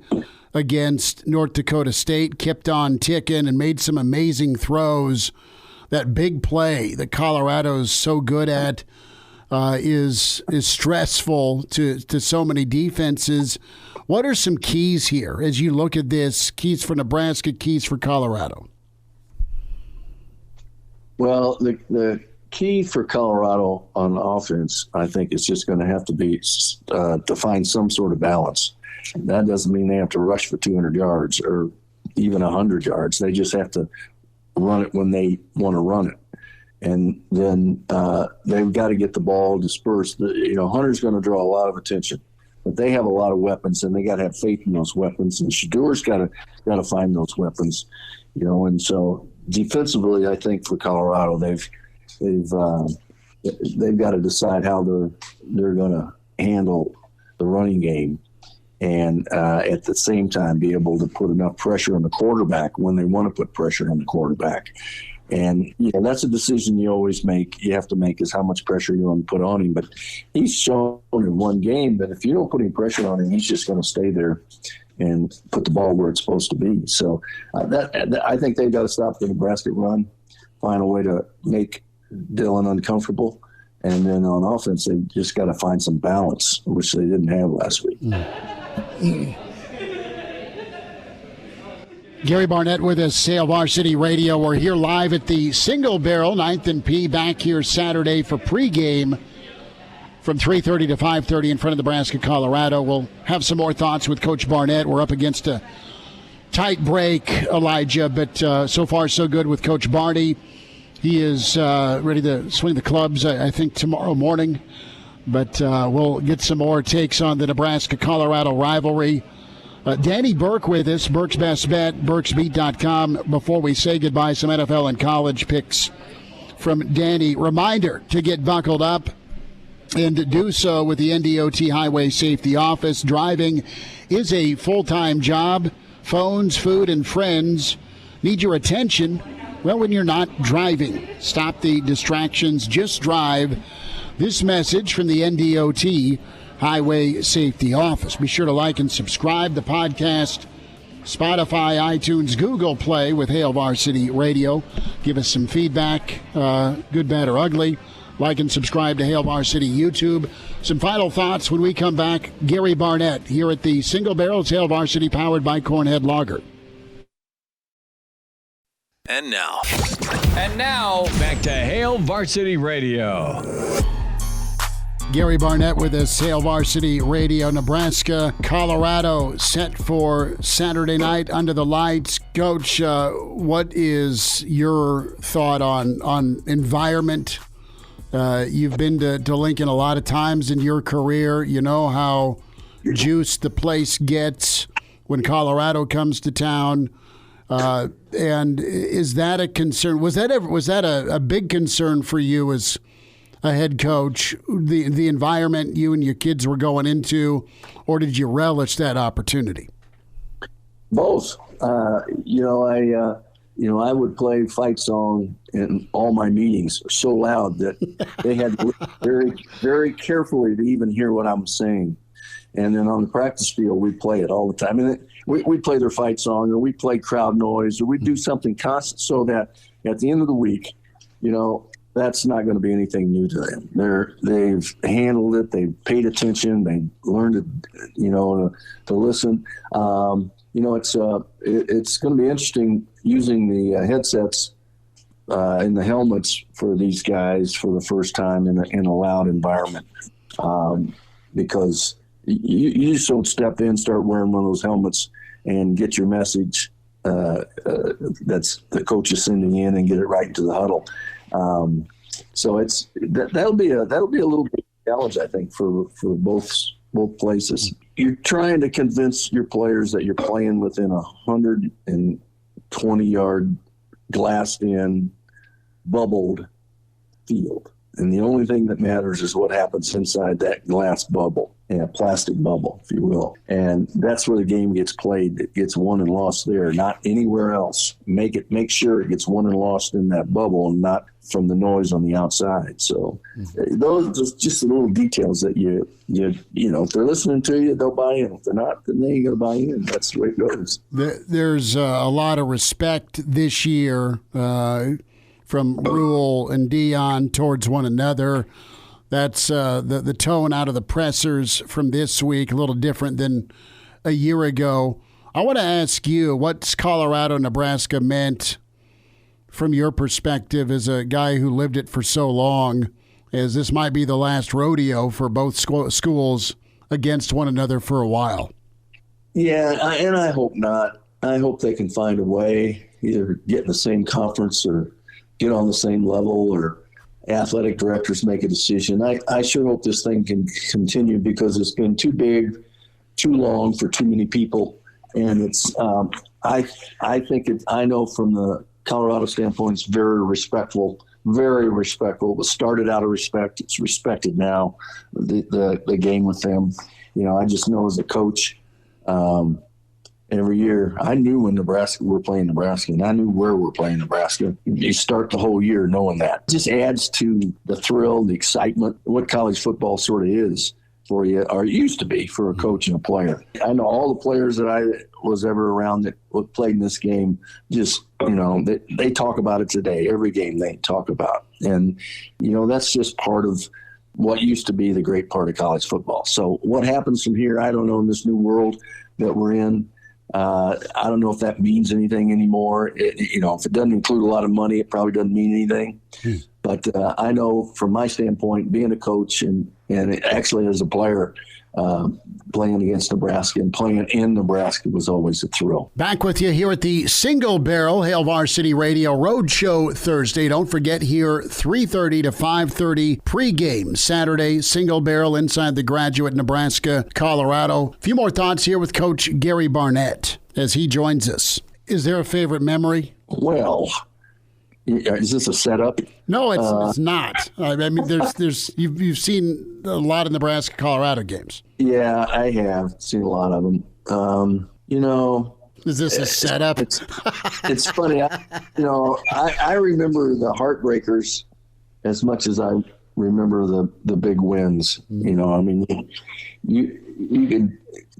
B: against North Dakota State, kept on ticking and made some amazing throws. That big play that Colorado's so good at is stressful to so many defenses. What are some keys here as you look at this? Keys for Nebraska, keys for Colorado?
K: Well, the key for Colorado on offense, I think, is just going to have to be to find some sort of balance. That doesn't mean they have to rush for 200 yards or even 100 yards. They just have to run it when they want to run it. And then they've got to get the ball dispersed. Hunter's going to draw a lot of attention, but they have a lot of weapons, and they got to have faith in those weapons. And Shedeur's got to find those weapons, And so defensively, I think for Colorado, they've got to decide how they're going to handle the running game, and at the same time be able to put enough pressure on the quarterback when they want to put pressure on the quarterback. And that's a decision you always make. You have to make is how much pressure you want to put on him. But he's shown in one game that if you don't put any pressure on him, he's just going to stay there and put the ball where it's supposed to be. So I think they've got to stop the Nebraska run, find a way to make Dillon uncomfortable, and then on offense they just got to find some balance, which they didn't have last week.
B: Gary Barnett with us, Hail Varsity Radio. We're here live at the Single Barrel, 9th and P, back here Saturday for pregame from 3:30 to 5:30 in front of Nebraska-Colorado. We'll have some more thoughts with Coach Barnett. We're up against a tight break, Elijah, but so far so good with Coach Barney. He is ready to swing the clubs, I think, tomorrow morning. But we'll get some more takes on the Nebraska-Colorado rivalry. Danny Burke with us, Burke's Best Bet, burksbeat.com. Before we say goodbye, some NFL and college picks from Danny. Reminder to get buckled up and do so with the NDOT Highway Safety Office. Driving is a full-time job. Phones, food, and friends need your attention. Well, when you're not driving, stop the distractions, just drive. This message from the NDOT Highway Safety Office. Be sure to like and subscribe the podcast, Spotify, iTunes, Google Play with Hail Varsity Radio. Give us some feedback, good, bad, or ugly. Like and subscribe to Hail Varsity YouTube. Some final thoughts when we come back. Gary Barnett here at the Single Barrels, Hail Varsity, powered by Cornhead Lager.
E: And now, back to Hail Varsity Radio.
B: Gary Barnett with us, Hail Varsity Radio. Nebraska, Colorado set for Saturday night under the lights. Coach, what is your thought on environment? You've been to Lincoln a lot of times in your career. You know how juiced the place gets when Colorado comes to town. And is that a concern? Was that a big concern for you as a head coach, the environment you and your kids were going into, or did you relish that opportunity?
K: Both. I would play fight song in all my meetings so loud that they had to listen very, very carefully to even hear what I'm saying. And then on the practice field, we play it all the time. And we play their fight song, or we play crowd noise, or we do something constant so that at the end of the week, that's not going to be anything new to them. They've handled it. They've paid attention. They learned to listen. It's going to be interesting using the headsets and the helmets for these guys for the first time in a loud environment, because you just don't step in, start wearing one of those helmets, and get your message that's the coach is sending in and get it right into the huddle. So that'll be a little bit of a challenge, I think, for both places. You're trying to convince your players that you're playing within 120-yard glassed-in, bubbled field, and the only thing that matters is what happens inside that glass bubble. in a plastic bubble, if you will. And that's where the game gets played. It gets won and lost there, not anywhere else. Make sure it gets won and lost in that bubble and not from the noise on the outside. So those are just the little details that you know, if they're listening to you, they'll buy in. If they're not, then they ain't going to buy in. That's the way it goes.
B: There's a lot of respect this year from Rule and Dion towards one another. That's the tone out of the pressers from this week, a little different than a year ago. I want to ask you, what's Colorado-Nebraska meant from your perspective as a guy who lived it for so long, as this might be the last rodeo for both schools against one another for a while?
K: Yeah, and I hope not. I hope they can find a way, either get in the same conference or get on the same level, or athletic directors make a decision. I sure hope this thing can continue, because it's been too big, too long for too many people. And it's I think I know from the Colorado standpoint, it's very respectful. It was started out of respect. It's respected now, the game with them. You know, I just know as a coach, every year, I knew when we're playing Nebraska, and I knew where we're playing Nebraska. You start the whole year knowing that. It just adds to the thrill, the excitement, what college football sort of is for you, or used to be for a coach and a player. I know all the players that I was ever around that played in this game, just, you know, they talk about it today. Every game they talk about. And, you know, that's just part of what used to be the great part of college football. So what happens from here, I don't know, in this new world that we're in. I don't know if that means anything anymore. You know, if it doesn't include a lot of money, it probably doesn't mean anything. But I know from my standpoint, being a coach and actually as a player, playing against Nebraska and playing in Nebraska was always a thrill.
B: Back with you here at the Single Barrel Hail Varsity Radio Roadshow Thursday. Don't forget, here 3:30 to 5:30 pregame Saturday, Single Barrel inside the Graduate, Nebraska-Colorado. A few more thoughts here with Coach Gary Barnett as he joins us. Is there a favorite memory?
K: Well, is this a setup?
B: No, it's not. I mean, there's you've seen a lot of Nebraska-Colorado games.
K: Yeah, I have seen a lot of them. You know,
B: is this a setup?
K: It's funny. I remember the heartbreakers as much as I remember the big wins. You know, I mean, you could.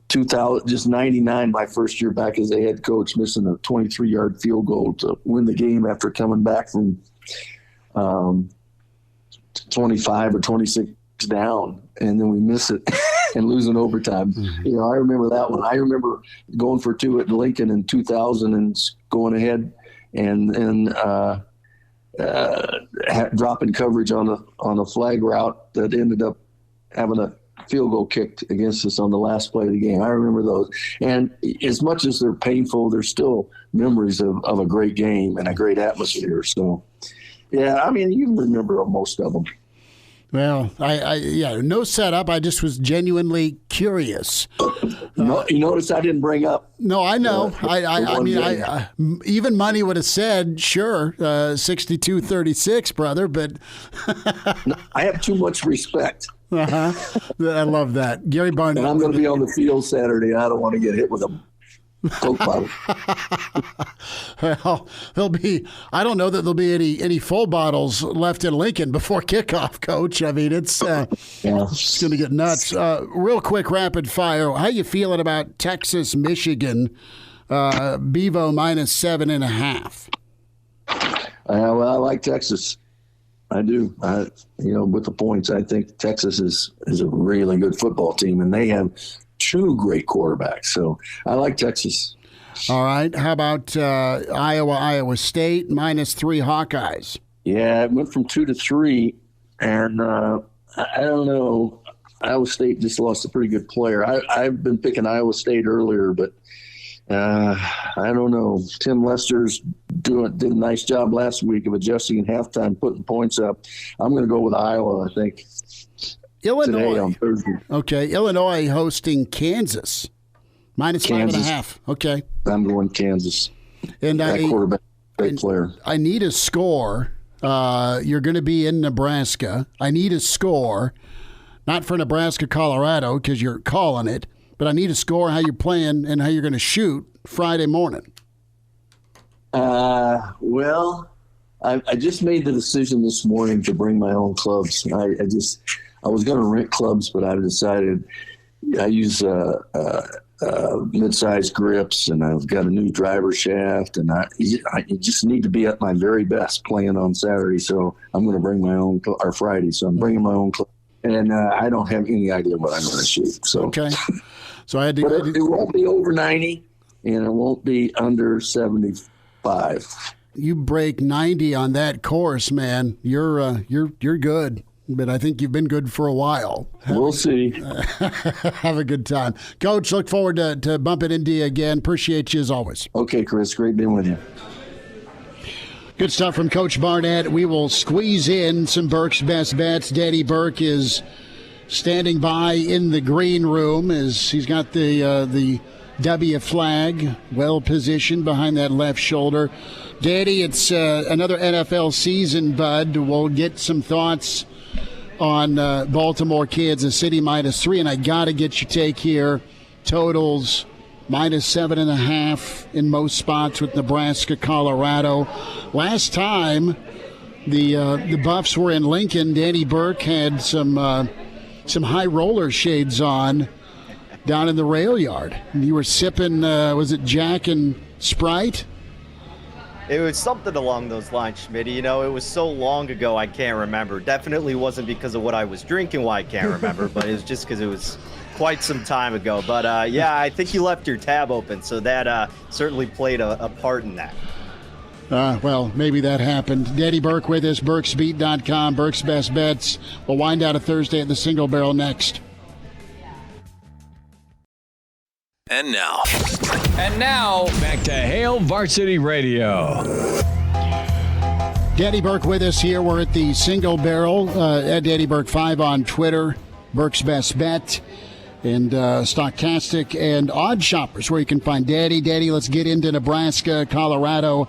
K: 2000, just 99, my first year back as a head coach, missing a 23-yard field goal to win the game after coming back from 25 or 26 down, and then we miss it and losing overtime. Mm-hmm. You know, I remember that one. I remember going for two at Lincoln in 2000 and going ahead and dropping coverage on a flag route that ended up having a field goal kicked against us on the last play of the game. I remember those. And as much as they're painful, they're still memories of a great game and a great atmosphere. So, yeah, I mean, you remember most of them.
B: Well, I no setup. I just was genuinely curious.
K: You notice I didn't bring up.
B: No, I know. I mean, even money would have said, sure, 62-36, brother, but
K: I have too much respect.
B: I love that. Gary Barnett.
K: And I'm going to be on the field Saturday. I don't want to get hit with a Coke bottle.
B: Well, I don't know that there'll be any full bottles left in Lincoln before kickoff, Coach. I mean, it's going to get nuts. Real quick, rapid fire. How you feeling about Texas, Michigan, Bevo -7.5?
K: Well, I like Texas. I do. With the points, I think Texas is a really good football team, and they have two great quarterbacks. So I like Texas.
B: All right. How about Iowa State -3 Hawkeyes?
K: Yeah, it went from 2 to 3, and I don't know. Iowa State just lost a pretty good player. I've been picking Iowa State earlier, but I don't know. Tim Lester's did a nice job last week of adjusting at halftime, putting points up. I'm going to go with Iowa, I think.
B: Illinois.
K: Today on Thursday.
B: Okay, Illinois hosting Kansas. -5.5. Okay.
K: I'm going Kansas.
B: And
K: that quarterback, great player.
B: I need a score. You're going to be in Nebraska. I need a score. Not for Nebraska-Colorado because you're calling it, but I need a score, how you're playing, and how you're going to shoot Friday morning.
K: Well, I just made the decision this morning to bring my own clubs. I was going to rent clubs, but I decided I use mid-sized grips, and I've got a new driver shaft, and I just need to be at my very best playing on Saturday. So I'm going to bring my own, or Friday. So I'm bringing my own club, and I don't have any idea what I'm going to shoot. So
B: okay, so I had to.
K: But it won't be over 90, and it won't be under 75.
B: You break 90 on that course, man. You're good. But I think you've been good for a while.
K: We'll see.
B: Have a good time. Coach, look forward to bumping into you again. Appreciate you as always.
K: Okay, Chris. Great being with you.
B: Good stuff from Coach Barnett. We will squeeze in some Burke's Best Bets. Danny Burke is standing by in the green room as he's got the W flag well positioned behind that left shoulder. Danny, it's another NFL season, bud. We'll get some thoughts on Baltimore, Kansas City -3, and I got to get your take here. Totals -7.5 in most spots with Nebraska, Colorado. Last time the Buffs were in Lincoln, Danny Burke had some high roller shades on down in the rail yard. And you were sipping, was it Jack and Sprite?
L: It was something along those lines, Schmidt. You know, it was so long ago I can't remember. Definitely wasn't because of what I was drinking why I can't remember, but it was just because it was quite some time ago. But, yeah, I think you left your tab open, so that certainly played a part in that.
B: Well, maybe that happened. Danny Burke with us, burksbeat.com, Burke's Best Bets. We'll wind out a Thursday at the Single Barrel next.
E: And now, back to Hail Varsity Radio.
B: Danny Burke with us here. We're at the Single Barrel at Danny Burke 5 on Twitter, Burke's Best Bet, and Stochastic and Odd Shoppers, where you can find Daddy. Daddy, let's get into Nebraska, Colorado.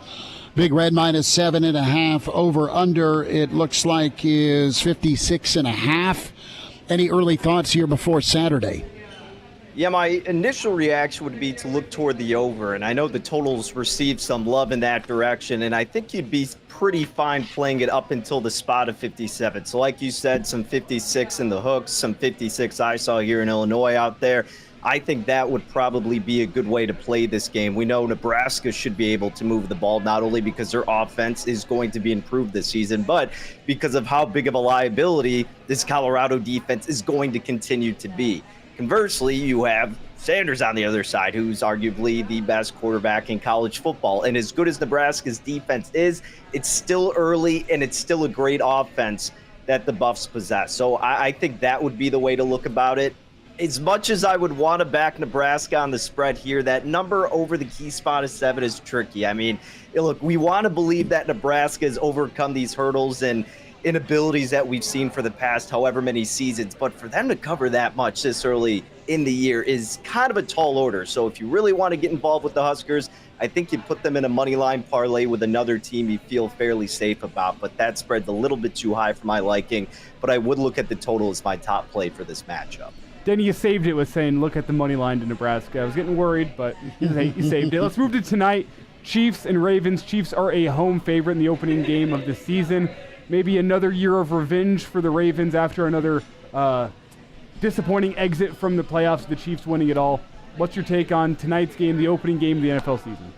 B: Big Red -7.5. Over under, it looks like, is 56.5. Any early thoughts here before Saturday?
L: Yeah, my initial reaction would be to look toward the over, and I know the totals received some love in that direction, and I think you'd be pretty fine playing it up until the spot of 57. So like you said, some 56 in the hooks, some 56 I saw here in Illinois out there. I think that would probably be a good way to play this game. We know Nebraska should be able to move the ball, not only because their offense is going to be improved this season, but because of how big of a liability this Colorado defense is going to continue to be. Conversely, you have Sanders on the other side, who's arguably the best quarterback in college football. And as good as Nebraska's defense is, it's still early, and it's still a great offense that the Buffs possess. So I think that would be the way to look about it. As much as I would want to back Nebraska on the spread here, that number over the key spot of 7 is tricky. I mean, look, we want to believe that Nebraska has overcome these hurdles and inabilities that we've seen for the past however many seasons, but for them to cover that much this early in the year is kind of a tall order. So if you really want to get involved with the Huskers, I think you put them in a money line parlay with another team you feel fairly safe about, but that spread's a little bit too high for my liking. But I would look at the total as my top play for this matchup.
D: Denny, you saved it with saying look at the money line to Nebraska. I was getting worried, but you saved it. Let's move to tonight. Chiefs and Ravens. Chiefs are a home favorite in the opening game of the season. Maybe another year of revenge for the Ravens after another disappointing exit from the playoffs, the Chiefs winning it all. What's your take on tonight's game, the opening game of the NFL season?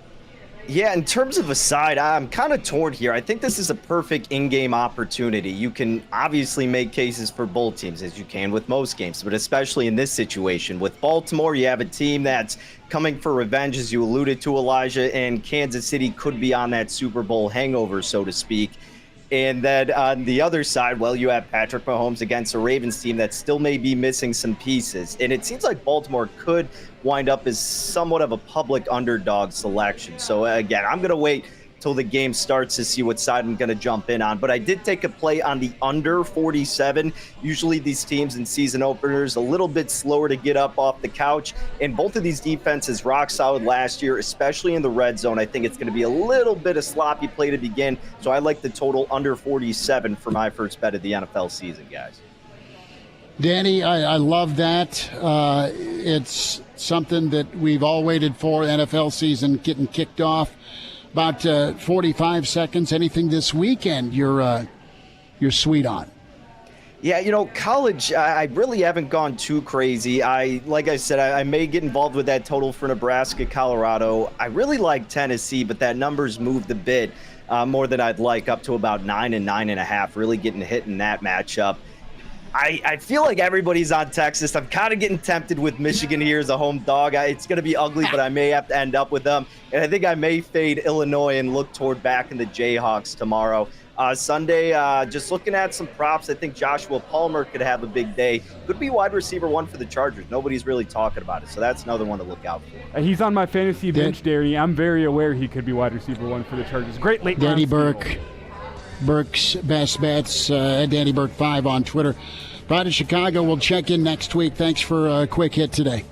L: Yeah, in terms of a side, I'm kind of torn here. I think this is a perfect in-game opportunity. You can obviously make cases for both teams, as you can with most games, but especially in this situation. With Baltimore, you have a team that's coming for revenge, as you alluded to, Elijah, and Kansas City could be on that Super Bowl hangover, so to speak. And then on the other side, well, you have Patrick Mahomes against a Ravens team that still may be missing some pieces. And it seems like Baltimore could wind up as somewhat of a public underdog selection. So, again, I'm going to wait till the game starts to see what side I'm going to jump in on. But I did take a play on the under 47. Usually these teams in season openers a little bit slower to get up off the couch. And both of these defenses rock solid last year, especially in the red zone. I think it's going to be a little bit of sloppy play to begin. So I like the total under 47 for my first bet of the NFL season, guys.
B: Danny, I love that. It's something that we've all waited for. NFL season getting kicked off. About 45 seconds. Anything this weekend you're sweet on?
L: Yeah, college, I really haven't gone too crazy. Like I said, I may get involved with that total for Nebraska-Colorado. I really like Tennessee, but that number's moved a bit more than I'd like, up to about 9 and 9.5, really getting hit in that matchup. I feel like everybody's on Texas. I'm kind of getting tempted with Michigan here as a home dog. It's going to be ugly, but I may have to end up with them. And I think I may fade Illinois and look toward back in the Jayhawks tomorrow. Sunday, just looking at some props, I think Joshua Palmer could have a big day. Could be wide receiver 1 for the Chargers. Nobody's really talking about it, so that's another one to look out for.
D: He's on my fantasy bench, Danny. I'm very aware he could be wide receiver 1 for the Chargers. Great late
B: Danny
D: round
B: Burke. Burke's Best Bets, Danny Burke 5 on Twitter. Pride of Chicago will check in next week. Thanks for a quick hit today.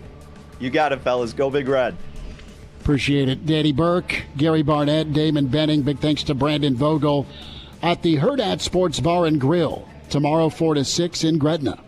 L: You got it, fellas. Go Big Red.
B: Appreciate it. Danny Burke, Gary Barnett, Damon Benning. Big thanks to Brandon Vogel at the Hurrdat Sports Bar and Grill tomorrow 4 to 6 in Gretna.